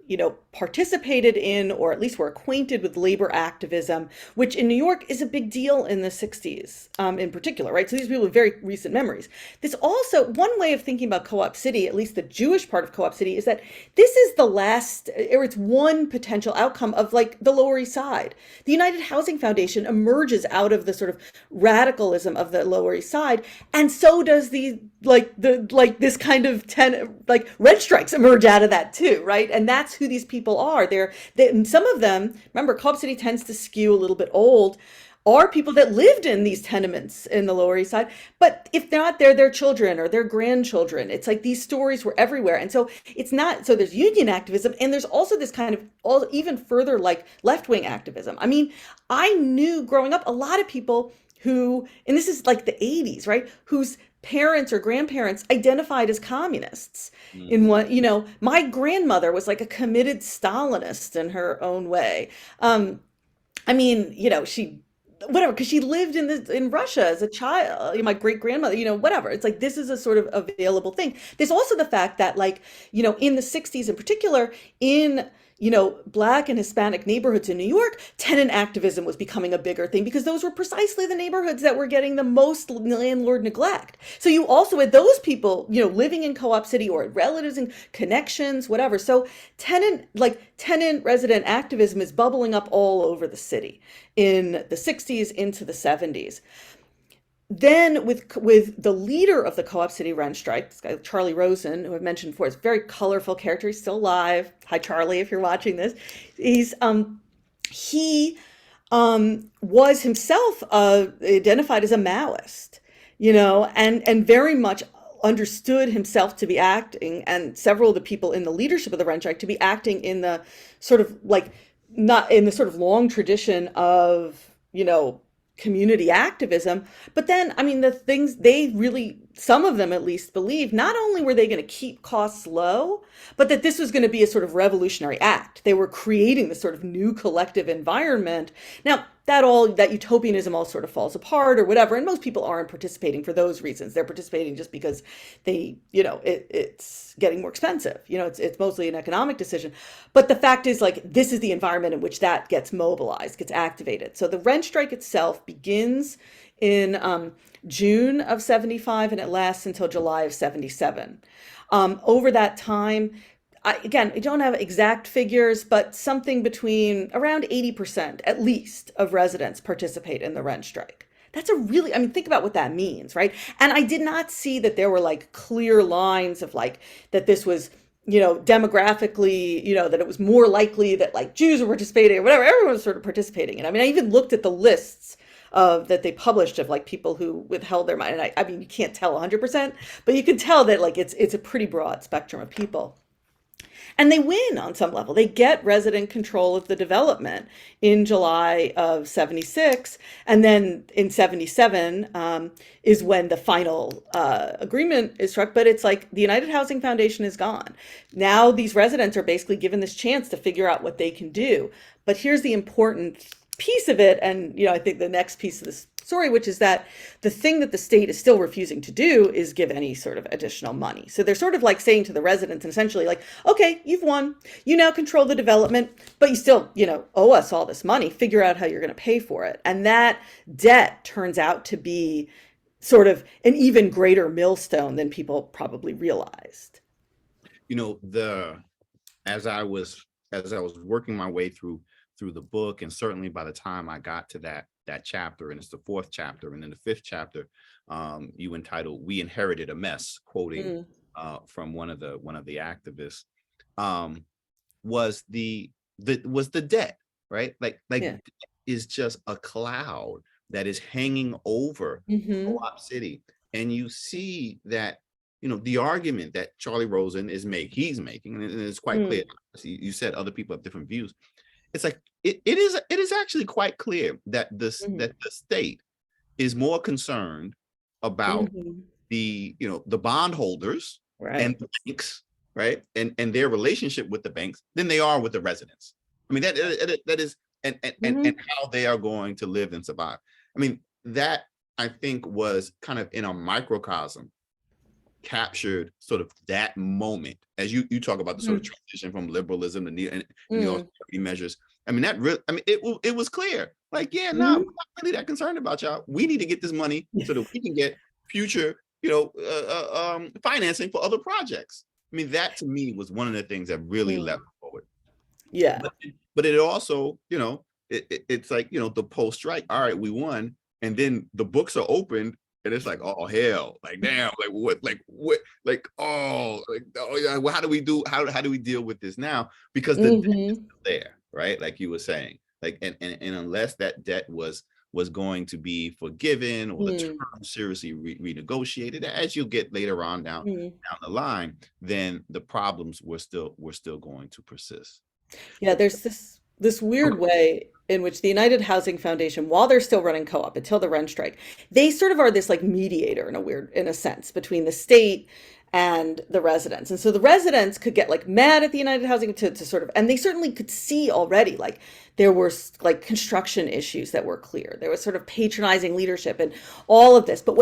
participated in, or at least were acquainted with labor activism, which in New York is a big deal in the 60s, in particular, right? So these people have very recent memories. This also, one way of thinking about Co-op City, at least the Jewish part of Co-op City, is that this is the last, or it's one potential outcome of like the Lower East Side. The United Housing Foundation emerges out of the sort of radicalism of the Lower East Side, and so does this kind of rent strikes emerge out of that too, right? And that's who these people are. Some of them, remember, Co-op City tends to skew a little bit old, are people that lived in these tenements in the Lower East Side. But if not, they're their children or their grandchildren. It's like these stories were everywhere. And so it's not, so there's union activism, and there's also this kind of even further like left-wing activism. I mean, I knew growing up a lot of people who, and this is like the 80s, right, whose parents or grandparents identified as communists. In one, my grandmother was like a committed Stalinist in her own way. I mean, she, whatever, because she lived in Russia as a child. My great grandmother, whatever. It's like this is a sort of available thing. There's also the fact that, like, in the 60s in particular, in Black and Hispanic neighborhoods in New York, tenant activism was becoming a bigger thing because those were precisely the neighborhoods that were getting the most landlord neglect. So you also had those people, living in Co-op City or relatives and connections, whatever. So tenant resident activism is bubbling up all over the city in the 60s into the 70s. Then with the leader of the Co-op City rent strike, this guy Charlie Rosen, who I've mentioned before, is a very colorful character. He's still alive. Hi, Charlie, if you're watching this. He was himself identified as a Maoist, and very much understood himself to be acting, and several of the people in the leadership of the rent strike to be acting in the sort of like, not in the sort of long tradition of, community activism. But then, I mean, the things they really, some of them at least, believe, not only were they going to keep costs low, but that this was going to be a sort of revolutionary act. They were creating this sort of new collective environment. Now, that utopianism all sort of falls apart or whatever, and most people aren't participating for those reasons. They're participating just because they, it's getting more expensive. It's mostly an economic decision. But the fact is, like, this is the environment in which that gets mobilized, gets activated. So the rent strike itself begins in June of 75, and it lasts until July of 77. Over that time, I don't have exact figures, but something between around 80% at least of residents participate in the rent strike. That's think about what that means, right? And I did not see that there were like clear lines of like, that this was, demographically, that it was more likely that like Jews were participating or whatever. Everyone was sort of participating. And I even looked at the lists that they published of like people who withheld their money. And I mean, you can't tell 100%, but you can tell that like it's a pretty broad spectrum of people. And they win on some level. They get resident control of the development in July of 76. And then in 77 is when the final agreement is struck. But it's like the United Housing Foundation is gone. Now these residents are basically given this chance to figure out what they can do. But here's the important piece of it. And, I think the next piece of this story, which is that the thing that the state is still refusing to do is give any sort of additional money. So they're sort of like saying to the residents, and essentially like, okay, you've won. You now control the development, but you still, owe us all this money. Figure out how you're going to pay for it. And that debt turns out to be sort of an even greater millstone than people probably realized.
As I was working my way through the book, and certainly by the time I got to that chapter, and it's the fourth chapter, and in the fifth chapter, you entitled "We Inherited a Mess," quoting from one of the activists, was the debt, right? Like yeah. Is just a cloud that is hanging over Co-op City, and you see that the argument that Charlie Rosen he's making, and it's quite clear. You said other people have different views. It's like it is actually quite clear that the state is more concerned about the bondholders and the banks, right, and their relationship with the banks than they are with the residents. I mean, that is and how they are going to live and survive. I mean, that I think was kind of in a microcosm captured sort of that moment as you talk about the sort of transition from liberalism to and the austerity measures. I mean, that really, I mean, it was clear. Like, yeah, no, we're not really that concerned about y'all. We need to get this money so that we can get future, financing for other projects. I mean, that to me was one of the things that really leapt forward.
Yeah.
But it also, it's like, the post-strike, all right, we won. And then the books are opened and it's like, oh, hell, like, damn, well, how do we deal with this now? Because the debt is still there, right? Like you were saying, like, and unless that debt was going to be forgiven or the term seriously renegotiated, as you'll get later on down the line, then the problems were still going to persist.
Yeah, there's this weird way in which the United Housing Foundation, while they're still running co-op until the rent strike, they sort of are this like mediator in a sense between the state and the residents. And so the residents could get like mad at the United Housing to sort of, and they certainly could see already like there were like construction issues that were clear. There was sort of patronizing leadership and all of this. But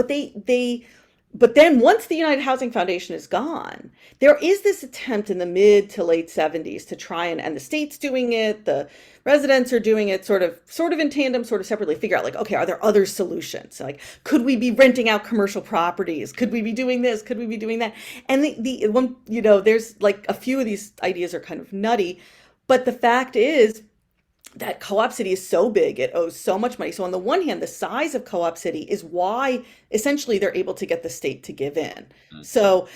but then once the United Housing Foundation is gone, there is this attempt in the mid to late 70s to try and the state's doing it, the residents are doing it sort of in tandem, sort of separately, figure out like, okay, are there other solutions? Like, could we be renting out commercial properties? Could we be doing this? Could we be doing that? And the one, there's like a few of these ideas are kind of nutty, but the fact is that Co-op City is so big, it owes so much money. So on the one hand, the size of Co-op City is why essentially they're able to get the state to give in. So,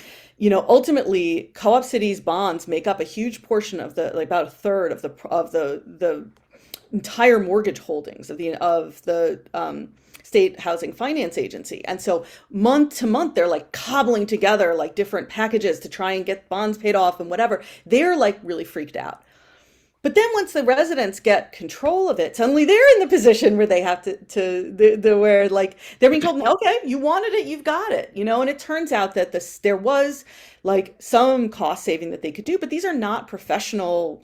ultimately Co-op City's bonds make up a huge portion of about a third of the entire mortgage holdings of the State Housing Finance Agency. And so month to month, they're like cobbling together like different packages to try and get bonds paid off and whatever. They're like really freaked out. But then once the residents get control of it, suddenly they're in the position where they have where like they're being told, okay, you wanted it, you've got it, and it turns out that there was like some cost saving that they could do, but these are not professional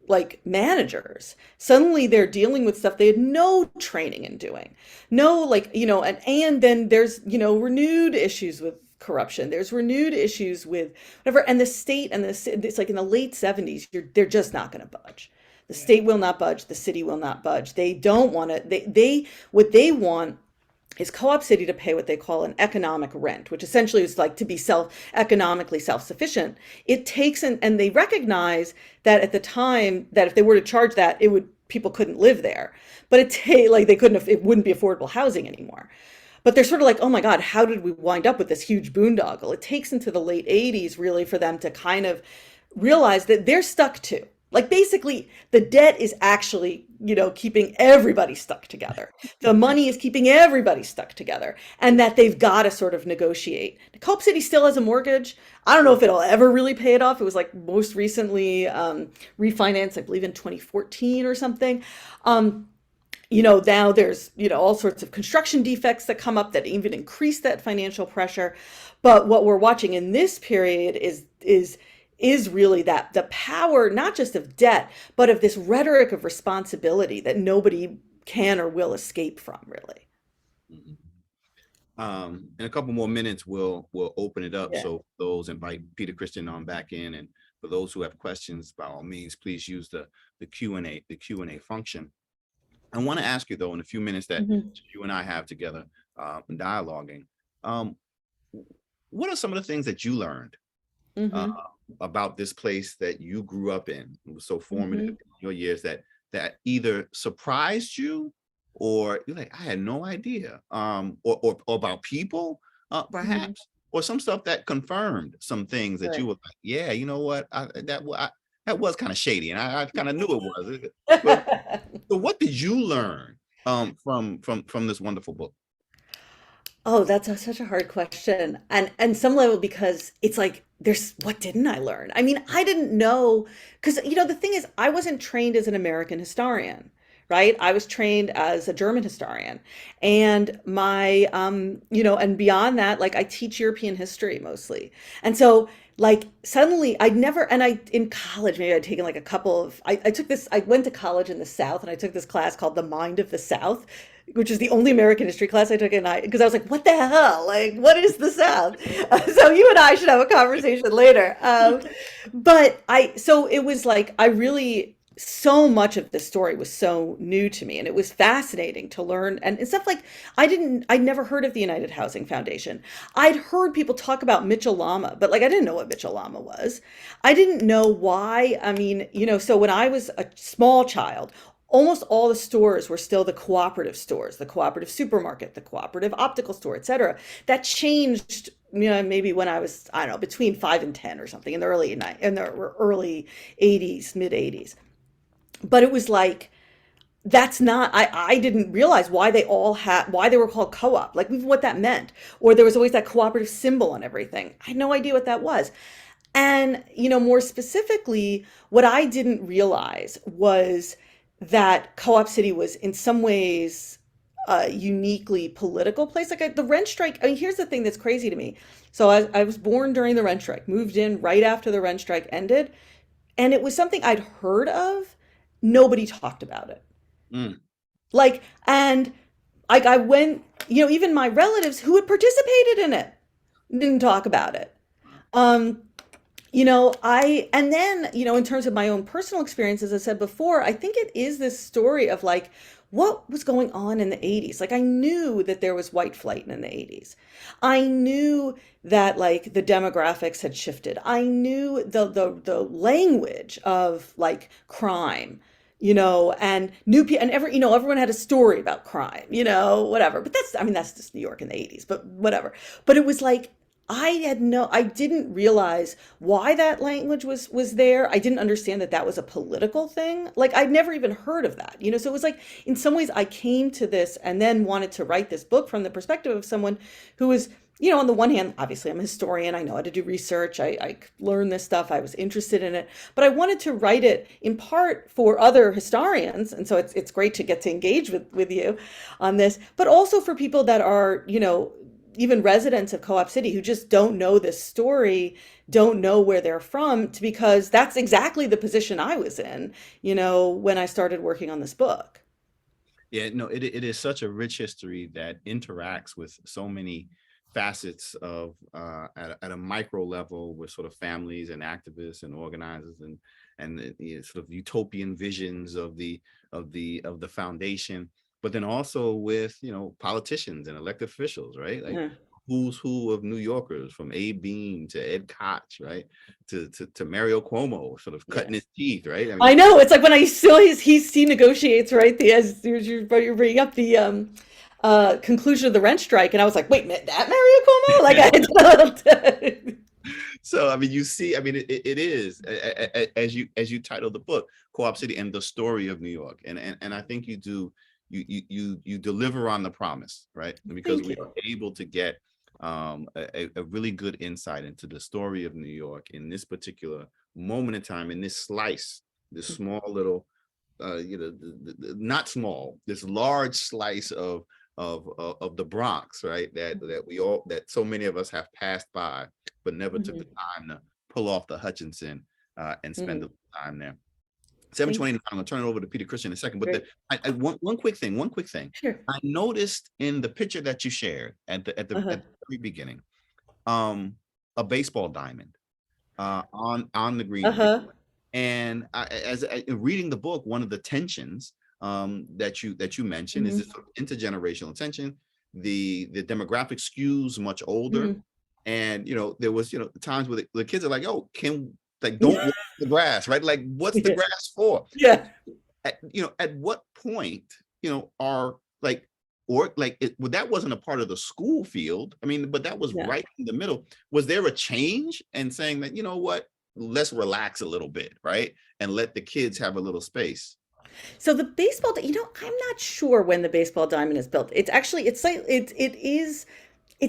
like managers. Suddenly they're dealing with stuff they had no training in doing. No, like, and then there's, renewed issues with corruption. There's renewed issues with whatever, and the state and it's like in the late 70s, they're just not going to budge. The state will not budge. The city will not budge. They don't want to. What they want is Co-op City to pay what they call an economic rent, which essentially is like to be economically self-sufficient. It takes and they recognize that at the time that if they were to charge that, people couldn't live there. But it wouldn't be affordable housing anymore. But they're sort of like, oh my God, how did we wind up with this huge boondoggle? It takes into the late 80s really for them to kind of realize that they're stuck too. Like basically the debt is actually, keeping everybody stuck together. The money is keeping everybody stuck together, and that they've got to sort of negotiate. Co-op City still has a mortgage. I don't know if it'll ever really pay it off. It was like most recently refinanced, I believe in 2014 or something. Now there's, all sorts of construction defects that come up that even increase that financial pressure. But what we're watching in this period is really that the power, not just of debt, but of this rhetoric of responsibility that nobody can or will escape from, really.
In a couple more minutes, we'll open it up.
Yeah.
So those invite Peter Christian on back in, and for those who have questions, by all means, please use the Q&A function. I want to ask you though, in a few minutes that you and I have together dialoguing, what are some of the things that you learned about this place that you grew up in? It was so formative in your years that either surprised you or you're like, I had no idea, or about people, perhaps, or some stuff that confirmed some things that you were like, yeah, you know what, that was kind of shady, and I kind of knew it was. But, so what did you learn from this wonderful book?
Oh, that's such a hard question. And some level, because it's like, what didn't I learn? I mean, I didn't know, because, the thing is, I wasn't trained as an American historian, right? I was trained as a German historian. And my, and beyond that, like I teach European history mostly. And so like suddenly in college, maybe I'd taken like a couple of, I went to college in the South and I took this class called The Mind of the South. which is the only American history class I took, and because I was like, what the hell? Like, what is the South? So you and I should have a conversation later. So it was like, so much of this story was so new to me, and it was fascinating to learn and stuff like, I'd never heard of the United Housing Foundation. I'd heard people talk about Mitchell-Lama, but like, I didn't know what Mitchell-Lama was. I didn't know why. I mean, so when I was a small child, almost all the stores were still the cooperative stores, the cooperative supermarket, the cooperative optical store, etc. That changed, maybe when I was, I don't know, between 5 and 10 or something in the early 80s, mid 80s. But it was like, that's not, I didn't realize why why they were called co-op, like what that meant. Or there was always that cooperative symbol on everything. I had no idea what that was. And, more specifically, what I didn't realize was that Co-op City was in some ways a uniquely political place. Like the rent strike, I mean, here's the thing that's crazy to me. So I was born during the rent strike, moved in right after the rent strike ended, and it was something I'd heard of. Nobody talked about it.
Mm.
Like, and I went, even my relatives who had participated in it didn't talk about it. And then, in terms of my own personal experience, as I said before, I think it is this story of like, what was going on in the 80s? Like, I knew that there was white flight in the 80s. I knew that like the demographics had shifted. I knew the language of like crime, and new people, and everyone had a story about crime, whatever. But that's just New York in the 80s, but whatever. But it was like, I didn't realize why that language was there. I didn't understand that that was a political thing. Like, I'd never even heard of that, so it was like, in some ways I came to this and then wanted to write this book from the perspective of someone who was, on the one hand, obviously I'm a historian. I know how to do research. I learned this stuff. I was interested in it, but I wanted to write it in part for other historians. And so it's great to get to engage with you on this, but also for people that are, even residents of Co-op City who just don't know this story, don't know where they're from, because that's exactly the position I was in, when I started working on this book.
Yeah, no, it is such a rich history that interacts with so many facets of at a micro level with sort of families and activists and organizers and the sort of utopian visions of the foundation, but then also with politicians and elected officials, right? Like who's who of New Yorkers, from Abe Beame to Ed Koch, right, to Mario Cuomo, sort of cutting his teeth, right?
I know, it's like when I saw he negotiates, right? As you're bringing up the conclusion of the rent strike, and I was like, wait, that Mario Cuomo? Like, I
So, I mean, you see, I mean, it is, as you titled the book, Co-op City and the Story of New York. And I think you do, you deliver on the promise, right? Because we are able to get a really good insight into the story of New York in this particular moment in time, in this slice, this small little, not small, this large slice of the Bronx, right? That so many of us have passed by, but never took the time to pull off the Hutchinson and spend the time there. 729. I'm gonna turn it over to Peter Christian in a second, but one quick thing.
Sure.
I noticed in the picture that you shared at the very beginning, a baseball diamond on the green. And as reading the book, one of the tensions that you mentioned is this sort of intergenerational tension. The demographic skews much older, and there was times where the kids are like, "Oh, don't walk the grass, right? Like, what's the grass for?"
Yeah.
At what point are like, or like that wasn't a part of the school field. I mean, but that was right in the middle. Was there a change and saying that, what, let's relax a little bit, right, and let the kids have a little space?
So the baseball, I'm not sure when the baseball diamond is built. It's actually, it's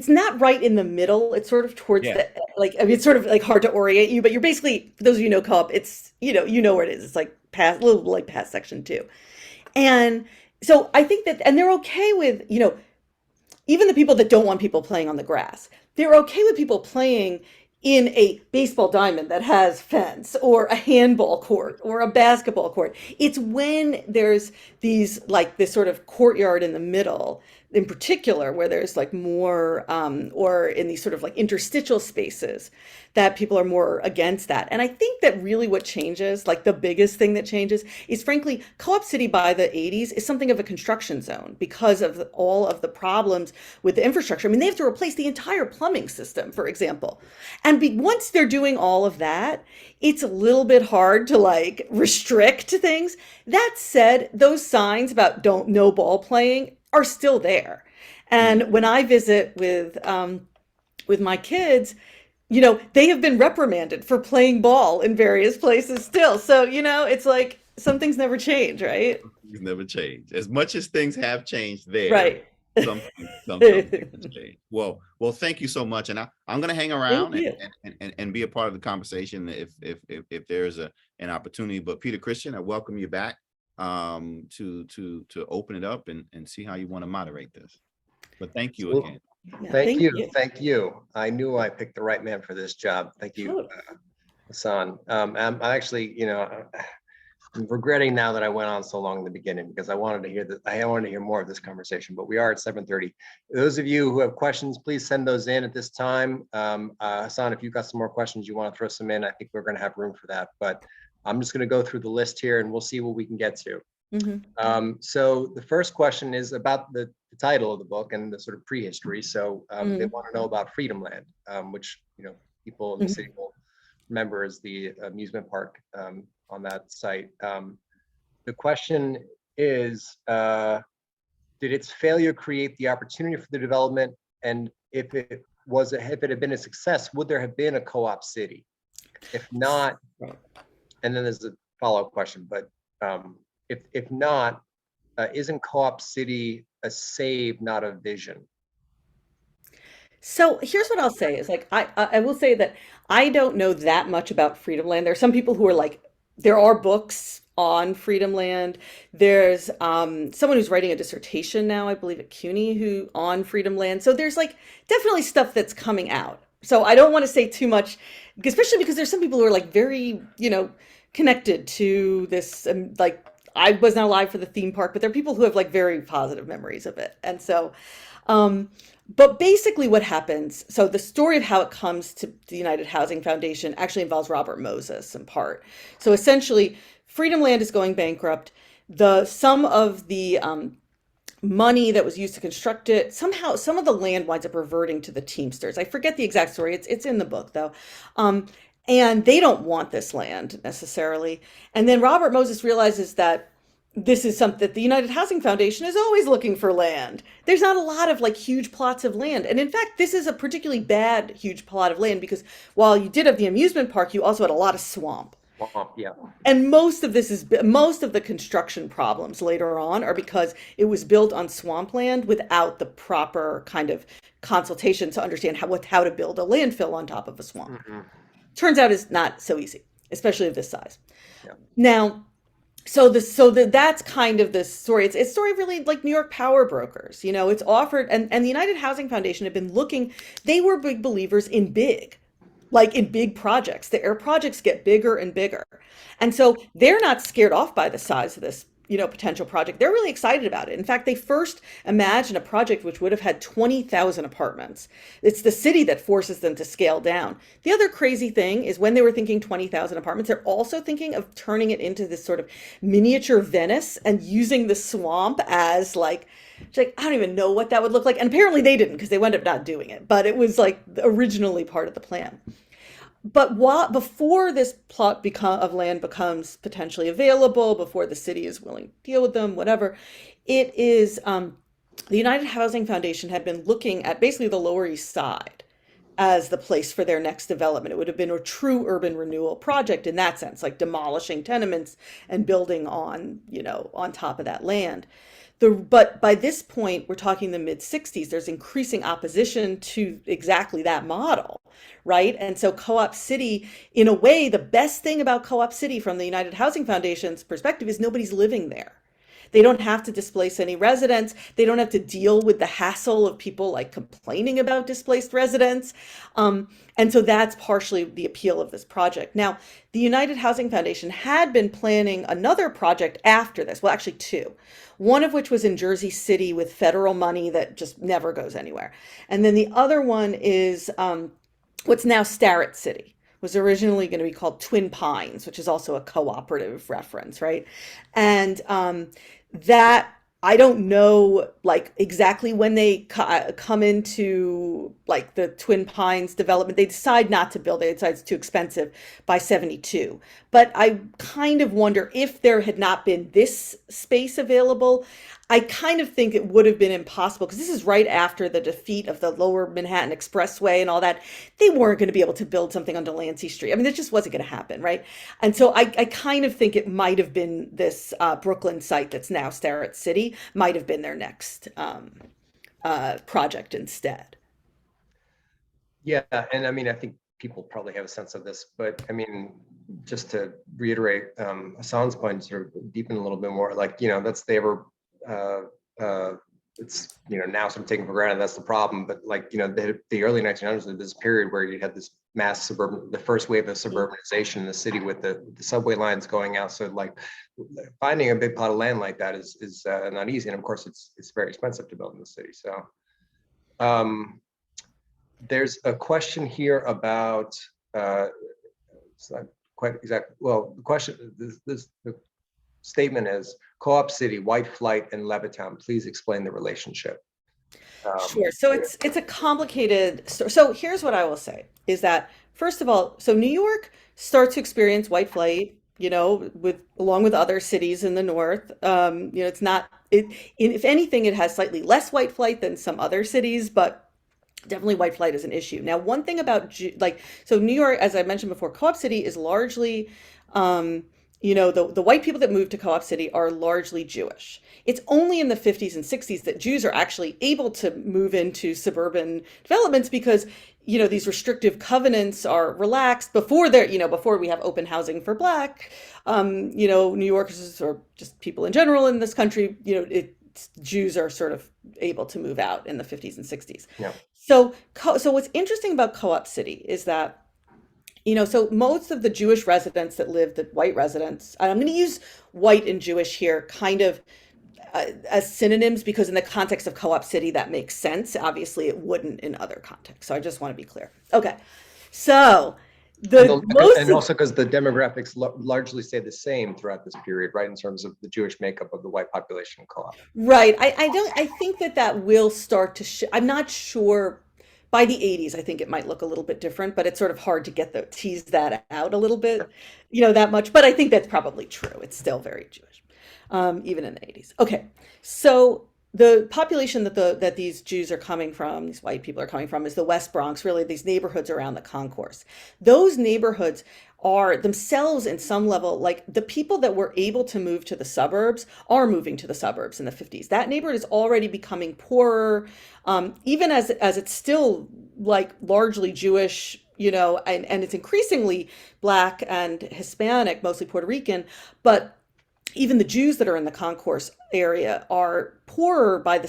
not right in the middle. It's sort of towards the, like, I mean, it's sort of like hard to orient you, but you're basically, for those of you who know Co-op, it's, you know where it is. It's like past, a little like past section 2. And so I think that, and they're okay with, even the people that don't want people playing on the grass, they're okay with people playing in a baseball diamond that has fence or a handball court or a basketball court. It's when there's these like this sort of courtyard in the middle in particular where there's like more or in these sort of like interstitial spaces that people are more against that. And I think that really what changes, like the biggest thing that changes is frankly Co-op City by the 80s is something of a construction zone because of all of the problems with the infrastructure. I mean, they have to replace the entire plumbing system, for example. And once they're doing all of that, it's a little bit hard to like restrict things. That said, those signs about don't no ball playing are still there. And when I visit with my kids, you know, they have been reprimanded for playing ball in various places still. So, you know, it's like some things never change, right?
Things never change. As much as things have changed there,
Right.
some things have changed. Well, thank you so much. And I'm going to hang around
Thank you.
and be a part of the conversation if there's an opportunity. But Peter Christian, I welcome you back to open it up and see how you want to moderate this. But thank you again.
Yeah,
Thank you. Thank you. I knew I picked the right man for this job. Thank you,
Totally.
Hassan. I'm actually, you know, I'm regretting now that I went on so long in the beginning because I wanted to hear that. I wanted to hear more of this conversation, but we are at 7:30. Those of you who have questions, please send those in at this time. Hassan, if you've got some more questions, you want to throw some in, I think we're going to have room for that. But I'm just going to go through the list here and we'll see what we can get to. So the first question is about the title of the book and the sort of prehistory. So they want to know about Freedomland, which, you know, people in the city will remember as the amusement park on that site. The question is, did its failure create the opportunity for the development? And if it had been a success, would there have been a co-op city? If not, and then there's a follow-up question, but if not, isn't Co-op City a save, not a vision?
So here's what I'll say is like I will say that I don't know that much about Freedomland. There are some people who are like there are books on Freedomland. There's someone who's writing a dissertation now, I believe at CUNY, who on Freedomland. So there's like definitely stuff that's coming out. So I don't want to say too much, especially because there's some people who are like very, you know, connected to this like I was not alive for the theme park, but there are people who have like very positive memories of it. And so but basically what happens, so the story of how it comes to the United Housing Foundation actually involves Robert Moses in part. So essentially, Freedomland is going bankrupt. Some of the money that was used to construct it, somehow some of the land winds up reverting to the Teamsters. I forget the exact story. It's in the book though. And they don't want this land necessarily. And then Robert Moses realizes that this is something that the United Housing Foundation is always looking for land. There's not a lot of like huge plots of land. And in fact, this is a particularly bad huge plot of land because while you did have the amusement park, you also had a lot of swamp.
Yeah.
And most of the construction problems later on are because it was built on swampland without the proper kind of consultation to understand how to build a landfill on top of a swamp. Turns out it's not so easy, especially of this size.
Yeah.
Now, that's kind of the story. It's a story of really like New York power brokers. You know, it's offered, and the United Housing Foundation had been looking, they were big believers in big projects. The air projects get bigger and bigger. And so they're not scared off by the size of this, you know, potential project. They're really excited about it. In fact, they first imagined a project which would have had 20,000 apartments. It's the city that forces them to scale down. The other crazy thing is when they were thinking 20,000 apartments, they're also thinking of turning it into this sort of miniature Venice and using the swamp as like, I don't even know what that would look like. And apparently they didn't because they wound up not doing it. But it was like originally part of the plan. But before this plot of land becomes potentially available, before the city is willing to deal with them, whatever, it is the United Housing Foundation had been looking at basically the Lower East Side as the place for their next development. It would have been a true urban renewal project in that sense, like demolishing tenements and building on, you know, on top of that land. But by this point, we're talking the mid 60s, there's increasing opposition to exactly that model, right? And so Co-op City, in a way, the best thing about Co-op City from the United Housing Foundation's perspective is nobody's living there. They don't have to displace any residents. They don't have to deal with the hassle of people like complaining about displaced residents. And so that's partially the appeal of this project. Now, the United Housing Foundation had been planning another project after this, well, actually two, one of which was in Jersey City with federal money that just never goes anywhere. And then the other one is what's now Starrett City. Was originally going to be called Twin Pines, which is also a cooperative reference, right? And that I don't know like exactly when they come into like the Twin Pines development. They decide not to build it. They decide it's too expensive by 72. But I kind of wonder if there had not been this space available. I kind of think it would have been impossible because this is right after the defeat of the Lower Manhattan Expressway and all that. They weren't going to be able to build something on Delancey Street. I mean, it just wasn't going to happen, right? And so I kind of think it might have been this Brooklyn site that's now Starrett City might have been their next project instead.
Yeah, and I mean, I think people probably have a sense of this, but I mean, just to reiterate Hassan's point, sort of deepen a little bit more, like, that's it's now sort of taken for granted. That's the problem. But like the early 1900s, this period where you had this mass the first wave of suburbanization in the city with the subway lines going out. So like finding a big plot of land like that is not easy, and of course it's very expensive to build in the city. So there's a question here about it's not quite exact. Well, the question the statement is Co-op City, white flight, and Levittown. Please explain the relationship.
Sure. So it's a complicated story. So here's what I will say is that first of all, so New York starts to experience white flight, along with other cities in the north. It's not if anything, it has slightly less white flight than some other cities, but definitely white flight is an issue. Now, one thing about so New York, as I mentioned before, Co-op City is largely the white people that moved to Co-op City are largely Jewish. It's only in the 50s and 60s that Jews are actually able to move into suburban developments because, these restrictive covenants are relaxed before before we have open housing for Black, New Yorkers or just people in general in this country, Jews are sort of able to move out in the 50s and 60s.
Yeah.
So what's interesting about Co-op City is that so most of the Jewish residents that lived, the white residents, and I'm going to use white and Jewish here kind of as synonyms because in the context of Co-op City, that makes sense. Obviously, it wouldn't in other contexts. So I just want to be clear. Okay. So
and also because the demographics largely stay the same throughout this period, right? In terms of the Jewish makeup of the white population in Co-op.
Right. I think that will start to, I'm not sure. By the 80s, I think it might look a little bit different, but it's sort of hard to tease that out a little bit, that much. But I think that's probably true. It's still very Jewish, even in the 80s. Okay, so the population that these Jews are coming from, these white people are coming from, is the West Bronx, really these neighborhoods around the concourse. Those neighborhoods are themselves in some level, like the people that were able to move to the suburbs are moving to the suburbs in the 50s. That neighborhood is already becoming poorer, even as it's still like largely Jewish, and it's increasingly Black and Hispanic, mostly Puerto Rican, but even the Jews that are in the concourse area are poorer by the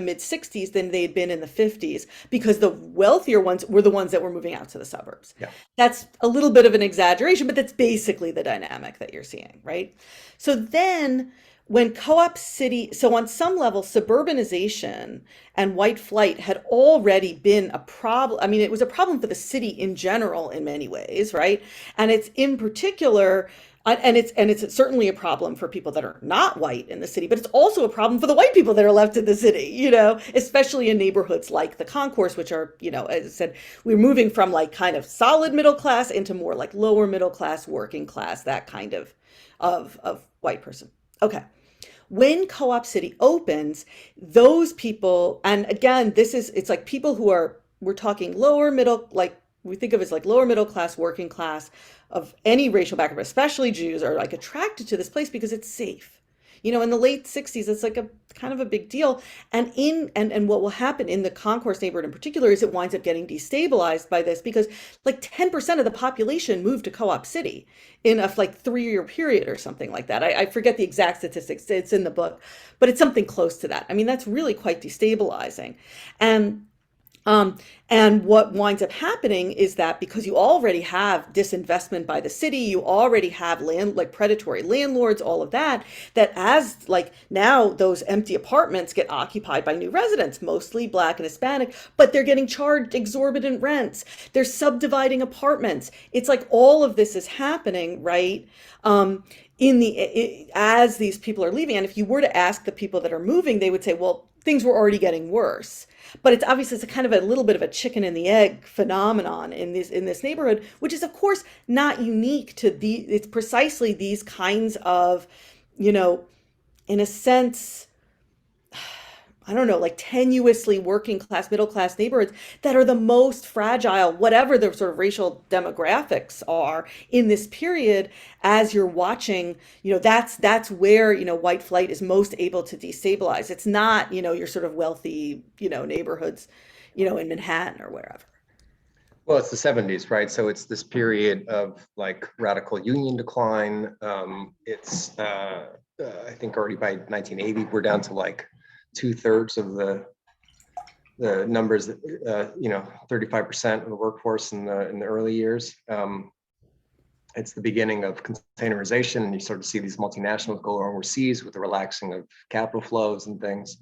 mid 60s than they'd been in the 50s because the wealthier ones were the ones that were moving out to the suburbs.
Yeah.
That's a little bit of an exaggeration, but that's basically the dynamic that you're seeing, right? So then when Co-op City, so on some level, suburbanization and white flight had already been a problem. I mean, it was a problem for the city in general in many ways, right? And it's in particular, and it's certainly a problem for people that are not white in the city, but it's also a problem for the white people that are left in the city, especially in neighborhoods like the concourse, which are, as I said, we're moving from like kind of solid middle class into more like lower middle class, working class, that kind of white person. Okay. When Co-op City opens, those people, and again, it's like people we're talking lower middle, like we think of as like lower middle class, working class of any racial background, especially Jews, are like attracted to this place because it's safe. In the late 60s, it's like a kind of a big deal. And what will happen in the concourse neighborhood in particular is it winds up getting destabilized by this because like 10% of the population moved to Co-op City in a like 3-year period or something like that. I forget the exact statistics. It's in the book, but it's something close to that. I mean, that's really quite destabilizing. And um, and what winds up happening is that because you already have disinvestment by the city, you already have like predatory landlords, all of that, that as like now those empty apartments get occupied by new residents, mostly Black and Hispanic, but they're getting charged exorbitant rents. They're subdividing apartments. It's like all of this is happening, right? As these people are leaving. And if you were to ask the people that are moving, they would say, well, things were already getting worse. But it's obviously it's a kind of a little bit of a chicken and the egg phenomenon in this neighborhood, which is of course not unique to it's precisely these kinds of, in a sense, I don't know, like tenuously working class, middle class neighborhoods that are the most fragile, whatever the sort of racial demographics are in this period. As you're watching, that's where, white flight is most able to destabilize. It's not, your sort of wealthy, neighborhoods, in Manhattan or wherever.
Well, it's the 70s, right? So it's this period of like radical union decline. I think already by 1980, we're down to like 2/3 of the numbers that 35% of the workforce in the early years. It's the beginning of containerization, and you sort of see these multinationals go overseas with the relaxing of capital flows and things.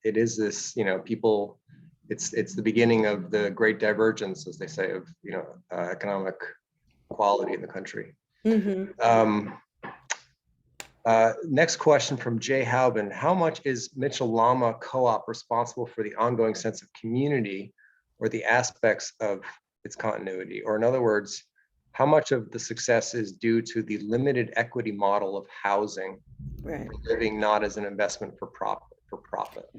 It is this, people. It's the beginning of the great divergence, as they say, of economic quality in the country.
Mm-hmm.
Next question from Jay Hauben. How much is Mitchell-Lama Co-op responsible for the ongoing sense of community or the aspects of its continuity? Or in other words, how much of the success is due to the limited equity model of housing,
Right.
living not as an investment for profit?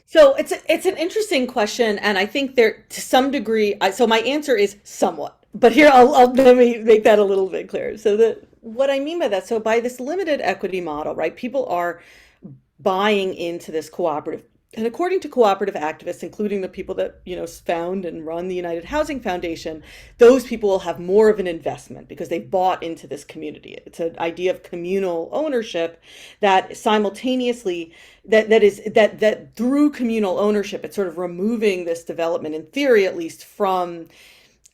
So it's an interesting question, and I think there to some degree. So my answer is somewhat, but here let me make that a little bit clearer. So what I mean by that, so by this limited equity model, right? People are buying into this cooperative. And according to cooperative activists, including the people that found and run the United Housing Foundation, those people will have more of an investment because they bought into this community. It's an idea of communal ownership that simultaneously that through communal ownership, it's sort of removing this development, in theory at least, from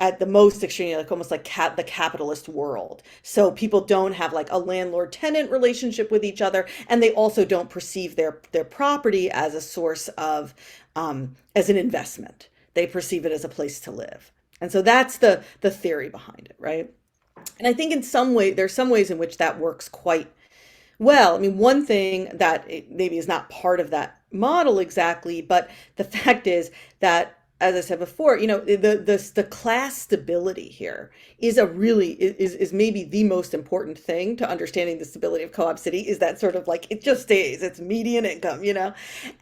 at the most extreme, like almost like the capitalist world. So people don't have like a landlord-tenant relationship with each other, and they also don't perceive their property as a source of as an investment. They perceive it as a place to live, and so that's the theory behind it, right? And I think in some way there's some ways in which that works quite well. I mean, one thing that maybe is not part of that model exactly, but the fact is that, as I said before, the class stability here is is maybe the most important thing to understanding the stability of Co-op City, is that sort of like it just stays, it's median income,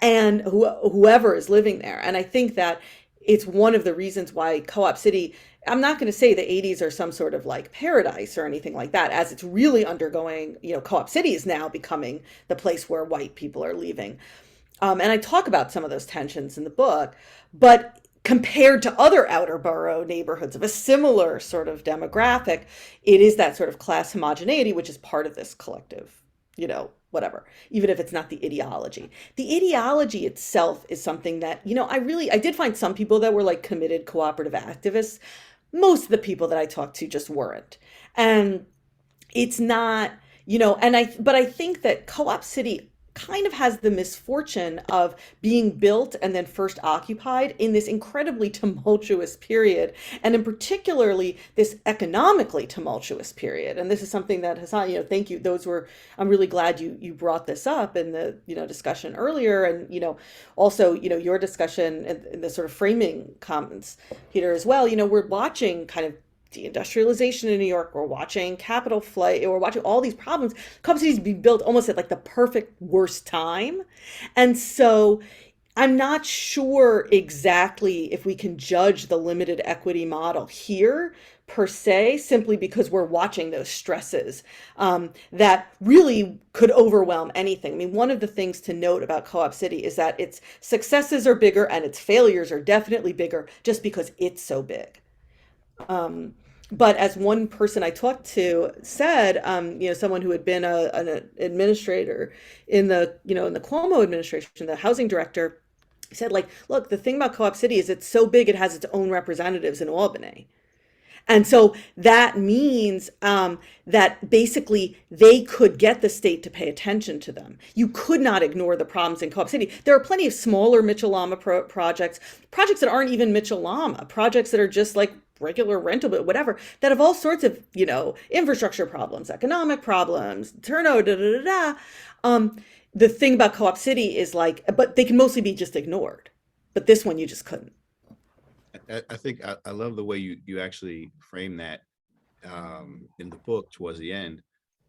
and whoever is living there. And I think that it's one of the reasons why Co-op City, I'm not going to say the 80s are some sort of like paradise or anything like that, as it's really undergoing, Co-op City is now becoming the place where white people are leaving. And I talk about some of those tensions in the book, but compared to other outer borough neighborhoods of a similar sort of demographic, it is that sort of class homogeneity, which is part of this collective, whatever, even if it's not the ideology. The ideology itself is something that, I did find some people that were like committed cooperative activists. Most of the people that I talked to just weren't. And it's not, but I think that Co-op City kind of has the misfortune of being built and then first occupied in this incredibly tumultuous period, and in particularly this economically tumultuous period. And this is something that Hassan, thank you. I'm really glad you brought this up in the, discussion earlier, and, also, your discussion and the sort of framing comments, Peter, as well. We're watching kind of deindustrialization in New York. We're watching capital flight. We're watching all these problems. Co-op cities being built almost at like the perfect worst time. And so I'm not sure exactly if we can judge the limited equity model here per se, simply because we're watching those stresses that really could overwhelm anything. I mean, one of the things to note about Co-op City is that its successes are bigger and its failures are definitely bigger just because it's so big. But as one person I talked to said, someone who had been an administrator in the Cuomo administration, the housing director, said, like, look, the thing about Co-op City is it's so big, it has its own representatives in Albany. And so that means that basically they could get the state to pay attention to them. You could not ignore the problems in Co-op City. There are plenty of smaller Mitchell-Lama projects that aren't even Mitchell-Lama, projects that are just like regular rental, but whatever, that have all sorts of, infrastructure problems, economic problems, turnover, da, da, da, da. The thing about Co-op City is like, but they can mostly be just ignored. But this one, you just couldn't.
I think I love the way you actually frame that in the book towards the end,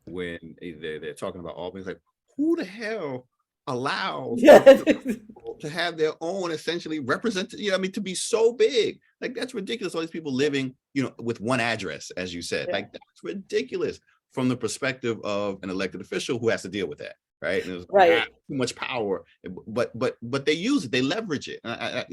when they're talking about Albany. It's like, who the hell allows people to have their own essentially representative, to be so big? Like, that's ridiculous. All these people living, with one address, as you said, like, that's ridiculous from the perspective of an elected official who has to deal with that. Right. And
right.
Too much power, but they use it, they leverage it. I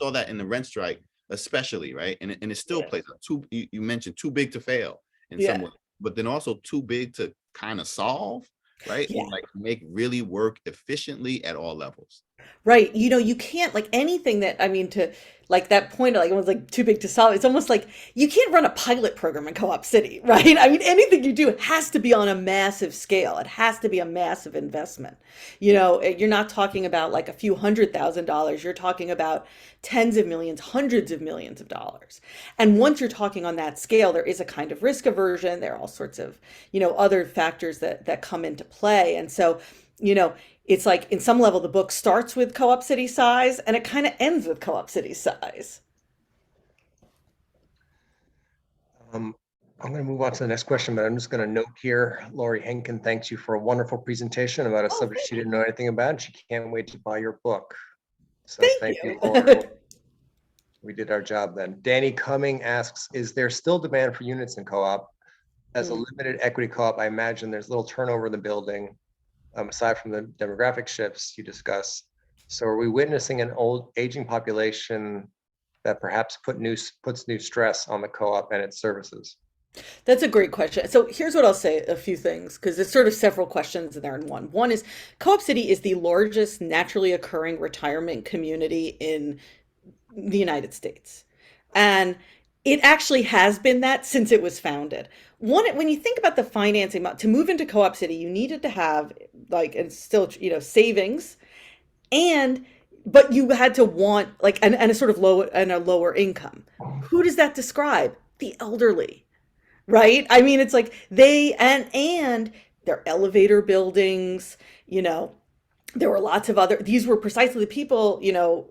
saw that in the rent strike, especially, right? And it still plays out. You mentioned too big to fail in some way, but then also too big to kind of solve, right? And like make really work efficiently at all levels.
Right. You can't, like, anything that, to like that point, like, it was like too big to solve. It's almost like you can't run a pilot program in Co-op City, right? Anything you do has to be on a massive scale. It has to be a massive investment. You're not talking about like a few $100,000. You're talking about tens of millions, hundreds of millions of dollars. And once you're talking on that scale, there is a kind of risk aversion. There are all sorts of, other factors that come into play. And so, it's like, in some level, the book starts with Co-op City size and it kind of ends with Co-op City size.
I'm going to move on to the next question, but I'm just going to note here, Lori Henkin thanks you for a wonderful presentation about a subject she didn't know anything about, and she can't wait to buy your book. So thank you, Lori. We did our job then. Danny Cumming asks, is there still demand for units in co-op? As a limited equity co-op, I imagine there's little turnover in the building. Aside from the demographic shifts you discuss. So are we witnessing an aging population that perhaps puts new stress on the co-op and its services?
That's a great question. So here's what I'll say, a few things, because there's sort of several questions in there in one. One is, Co-op City is the largest naturally occurring retirement community in the United States. And it actually has been that since it was founded. When you think about the financing, to move into Co-op City, you needed to have, like, and still, savings, but you had to want, like, and a sort of a lower income. Who does that describe? The elderly, right? It's like and their elevator buildings, there were lots of these were precisely the people,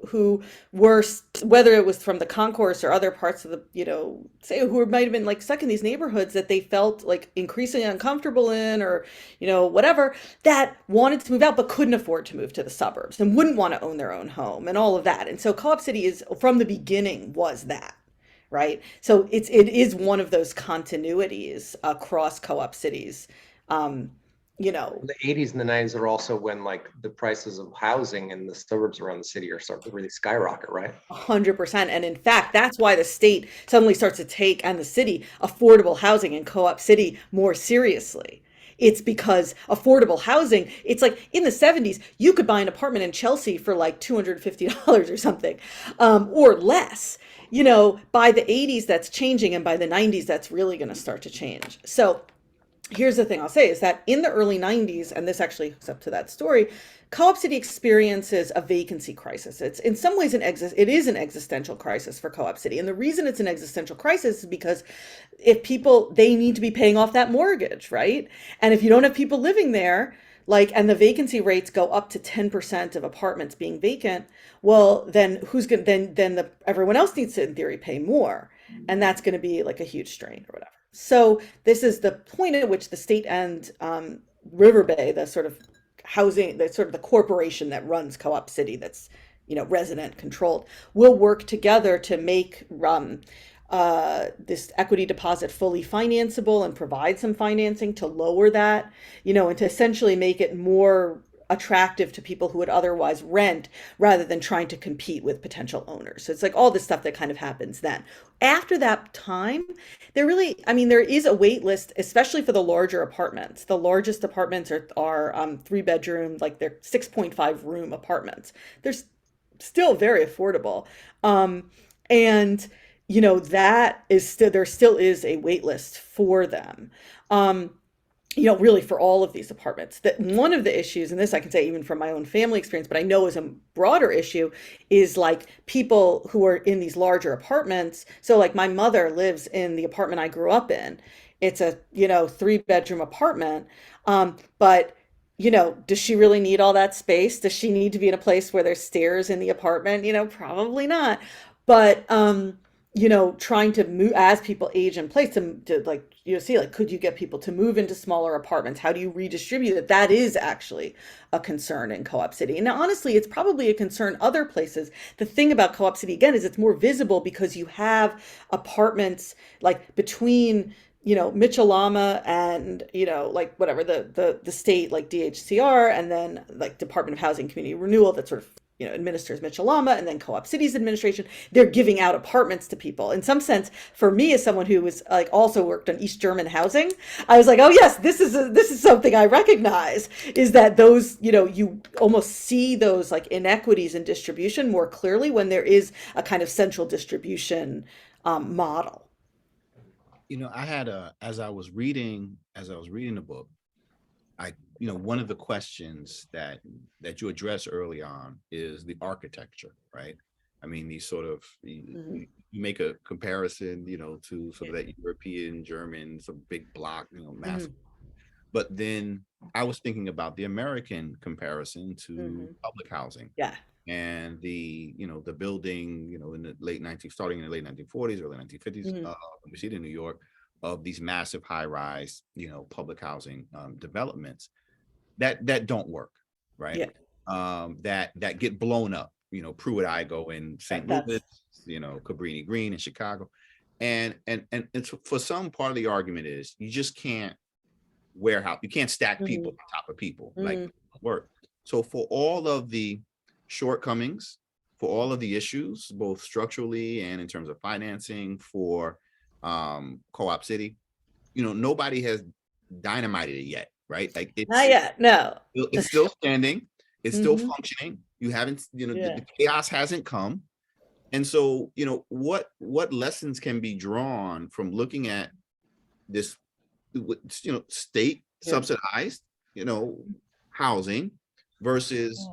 who were, whether it was from the concourse or other parts of the, say, who might have been like stuck in these neighborhoods that they felt like increasingly uncomfortable in, or, whatever, that wanted to move out but couldn't afford to move to the suburbs and wouldn't want to own their own home and all of that. And so Co-op City is, from the beginning, was that. Right. So it is one of those continuities across Co-op cities. The
80s and the 90s are also when, like, the prices of housing in the suburbs around the city are starting to really skyrocket, right?
100%. And in fact, that's why the state suddenly starts to take, and the city, affordable housing in Co-op City more seriously. It's because affordable housing, it's like in the 70s, you could buy an apartment in Chelsea for like $250 or something, or less. By the 80s, that's changing. And by the 90s, that's really going to start to change. So here's the thing I'll say is that in the early 90s, and this actually hooks up to that story, Co-op City experiences a vacancy crisis. It's in some ways it is an existential crisis for Co-op City. And the reason it's an existential crisis is because they need to be paying off that mortgage, right? And if you don't have people living there, and the vacancy rates go up to 10% of apartments being vacant, well, then everyone else needs to, in theory, pay more. And that's going to be like a huge strain or whatever. So this is the point at which the state and River Bay, the sort of housing, the corporation that runs Co-op City, that's resident controlled, will work together to make this equity deposit fully financeable and provide some financing to lower that, and to essentially make it more attractive to people who would otherwise rent rather than trying to compete with potential owners. So it's like all this stuff that kind of happens then. After that time, there is a wait list, especially for the larger apartments. The largest apartments are 3 bedroom, like they're 6.5 room apartments. They're still very affordable. And that is still, there still is a wait list for them. Really for all of these apartments. That one of the issues, and this I can say even from my own family experience, but I know is a broader issue, is like people who are in these larger apartments. So like my mother lives in the apartment I grew up in. It's a, 3 bedroom apartment. But does she really need all that space? Does she need to be in a place where there's stairs in the apartment? Probably not. But trying to move as people age in place to like, see, like, could you get people to move into smaller apartments? How do you redistribute it? That is actually a concern in Co-op City. And honestly, it's probably a concern other places. The thing about Co-op City, again, is it's more visible because you have apartments like between, Mitchell-Lama and, like whatever, the state, like DHCR, and then like Department of Housing Community Renewal that sort of administers Mitchell-Lama, and then Co-op Cities administration. They're giving out apartments to people. In some sense, for me, as someone who was like also worked on East German housing, I was like, oh yes, this is something I recognize, is that those, you almost see those like inequities in distribution more clearly when there is a kind of central distribution model.
I had as I was reading the book, one of the questions that you address early on is the architecture, right? I mean, these sort of, you make a comparison, to sort of that European, German, some big block, massive. But then I was thinking about the American comparison to public housing.
Yeah.
And the building, in the starting in the late 1940s, early 1950s, we see it in New York, of these massive high-rise, public housing developments that don't work, right?
Yeah.
That get blown up, Pruitt-Igoe in St. Louis, Cabrini Green in Chicago, and it's, for some, part of the argument is you just can't warehouse, you can't stack people on top of people like work. So for all of the shortcomings, for all of the issues, both structurally and in terms of financing for Co-op City, nobody has dynamited it yet, right? Like it's
not yet, no.
It's still standing, it's still functioning. You haven't, the chaos hasn't come. And so, what lessons can be drawn from looking at this, state subsidized, housing versus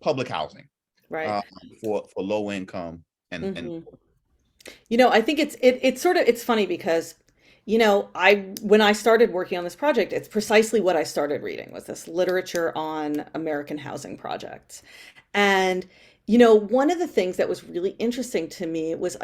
public housing,
right?
For low income and
I think it's funny because when I started working on this project, it's precisely what I started reading was this literature on American housing projects. And one of the things that was really interesting to me was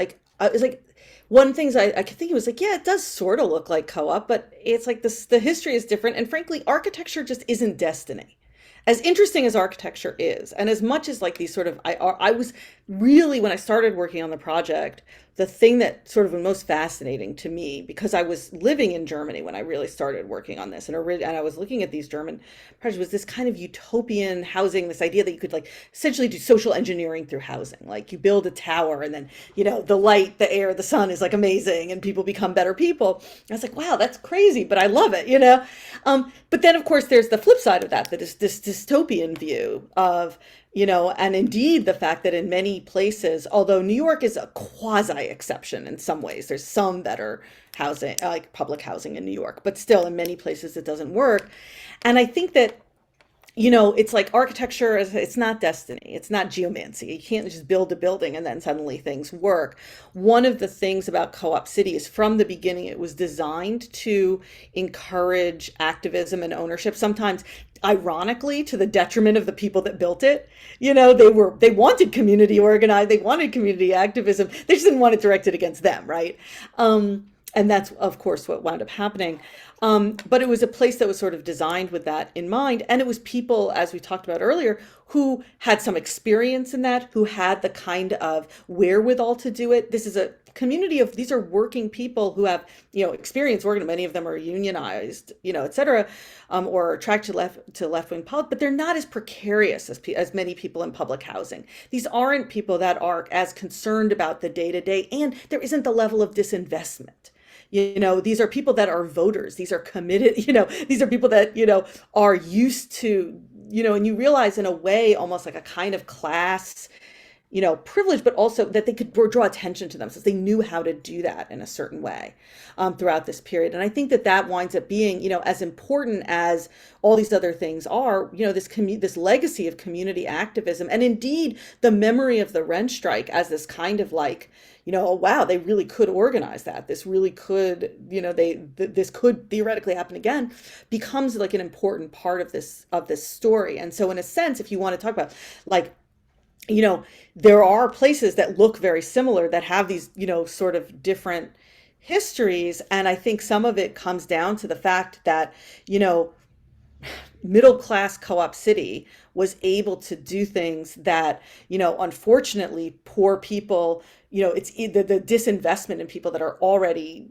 one of the things I could think it was like, yeah, it does sort of look like co-op, but it's like the history is different, and frankly, architecture just isn't destiny. As interesting as architecture is, and as much as like these sort of, I was really, when I started working on the project, the thing that sort of was most fascinating to me, because I was living in Germany when I really started working on this, and I was looking at these German projects, was this kind of utopian housing, this idea that you could like essentially do social engineering through housing. Like you build a tower and then, the light, the air, the sun is like amazing and people become better people. I was like, wow, that's crazy, but I love it, But then of course there's the flip side of that is this dystopian view of, and indeed the fact that in many places, although New York is a quasi exception in some ways, there's some better housing, like public housing in New York, but still in many places it doesn't work. And I think that, it's like architecture, it's not destiny. It's not geomancy. You can't just build a building and then suddenly things work. One of the things about Co-op City is from the beginning, it was designed to encourage activism and ownership, sometimes ironically to the detriment of the people that built it. They wanted community organized, they wanted community activism. They just didn't want it directed against them, right? And that's, of course, what wound up happening. But it was a place that was sort of designed with that in mind. And it was people, as we talked about earlier, who had some experience in that, who had the kind of wherewithal to do it. This is a community of, these are working people who have, experience working. Many of them are unionized, et cetera, or attracted to left-wing politics, but they're not as precarious as many people in public housing. These aren't people that are as concerned about the day-to-day, and there isn't the level of disinvestment. These are people that are voters. These are committed, these are people that, are used to, and you realize in a way, almost like a kind of class, privilege, but also that they could draw attention to themselves. They knew how to do that in a certain way throughout this period. And I think that winds up being, as important as all these other things are, this legacy of community activism, and indeed the memory of the rent strike as this kind of like, oh, wow, they really could organize that. This really could, this could theoretically happen again, becomes like an important part of this story. And so in a sense, if you want to talk about like, there are places that look very similar that have these, sort of different histories. And I think some of it comes down to the fact that, middle class Co-op City was able to do things that, unfortunately, poor people, it's the disinvestment in people that are already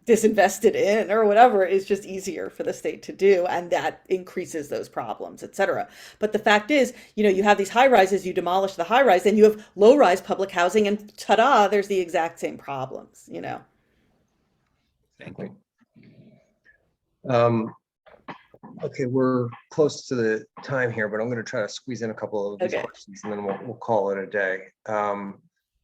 disinvested in or whatever is just easier for the state to do, and that increases those problems, et cetera. But the fact is, you have these high rises, you demolish the high rise, and you have low rise public housing, and ta-da, there's the exact same problems.
Thank you.
Okay, we're close to the time here, but I'm going to try to squeeze in a couple of these questions, and then we'll call it a day.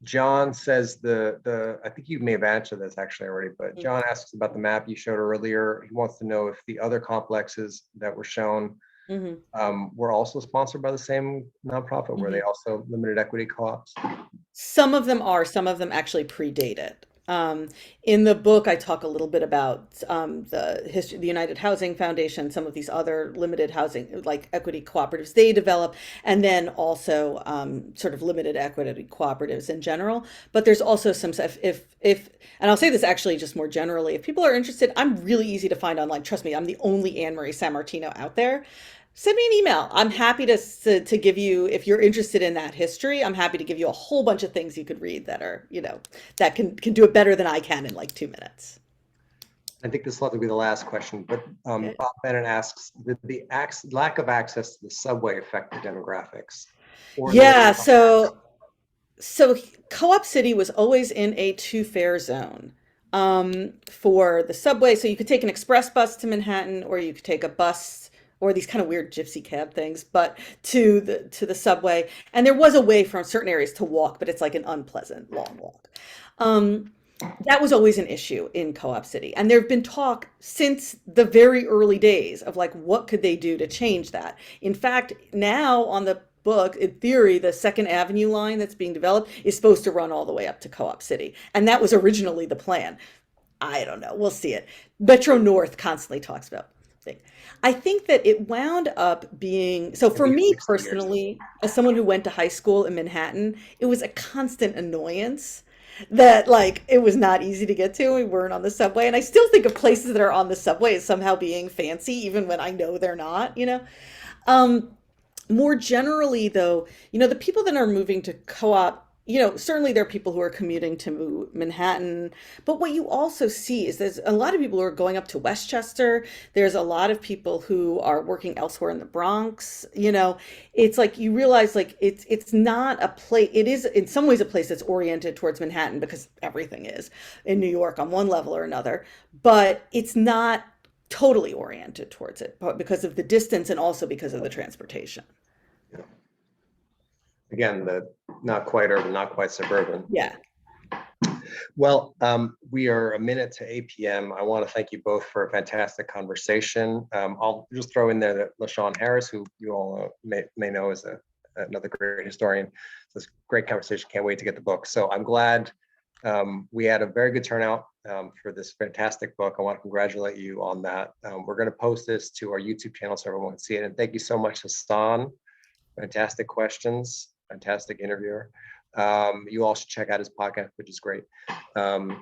John says I think you may have answered this actually already, but John asks about the map you showed earlier. He wants to know if the other complexes that were shown were also sponsored by the same nonprofit. Were they also limited equity co-ops?
Some of them are, some of them actually predate it. In the book, I talk a little bit about the history, the United Housing Foundation, some of these other limited housing, like equity cooperatives they develop, and then also sort of limited equity cooperatives in general. But there's also some stuff, and I'll say this actually just more generally, if people are interested, I'm really easy to find online. Trust me, I'm the only Annemarie Sammartino out there. Send me an email. I'm happy to give you, if you're interested in that history, I'm happy to give you a whole bunch of things you could read that are, that can do it better than I can in like 2 minutes.
I think this will have to be the last question, but Bob Bennett asks, did the lack of access to the subway affect the demographics?
Yeah, so Co-op City was always in a two-fare zone for the subway. So you could take an express bus to Manhattan, or you could take a bus or these kind of weird gypsy cab things, but to the subway. And there was a way from certain areas to walk, but it's like an unpleasant long walk. That was always an issue in Co-op City. And there have been talk since the very early days of like, what could they do to change that? In fact, now on the book, in theory, the Second Avenue line that's being developed is supposed to run all the way up to Co-op City. And that was originally the plan. I don't know. We'll see it. Metro North constantly talks about thing. I think that it wound up being, so for me personally, as someone who went to high school in Manhattan, it was a constant annoyance that like it was not easy to get to. We weren't on the subway. And I still think of places that are on the subway as somehow being fancy, even when I know they're not, More generally, though, the people that are moving to Co-op, certainly there are people who are commuting to Manhattan, but what you also see is there's a lot of people who are going up to Westchester. There's a lot of people who are working elsewhere in the Bronx. It's like you realize like it's not a place. It is in some ways a place that's oriented towards Manhattan because everything is in New York on one level or another, but it's not totally oriented towards it because of the distance and also because of the transportation.
Again, the not quite urban, not quite suburban.
Yeah.
Well, we are a minute to 8 p.m. I want to thank you both for a fantastic conversation. I'll just throw in there that LaShawn Harris, who you all may know is another great historian. So it's a great conversation. Can't wait to get the book. So I'm glad we had a very good turnout for this fantastic book. I want to congratulate you on that. We're going to post this to our YouTube channel so everyone can see it. And thank you so much, Hassan. Fantastic questions. Fantastic interviewer. You all should check out his podcast, which is great. And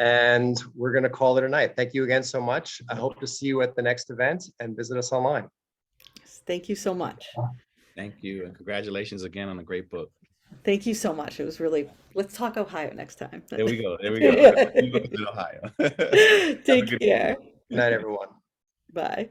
And we're going to call it a night. Thank you again so much. I hope to see you at the next event and visit us online.
Thank you so much.
Thank you. And congratulations again on a great book.
Thank you so much. It was really, let's talk Ohio next time.
There we go. There we go. You go to Ohio.
Take care.
Good night, everyone.
Bye.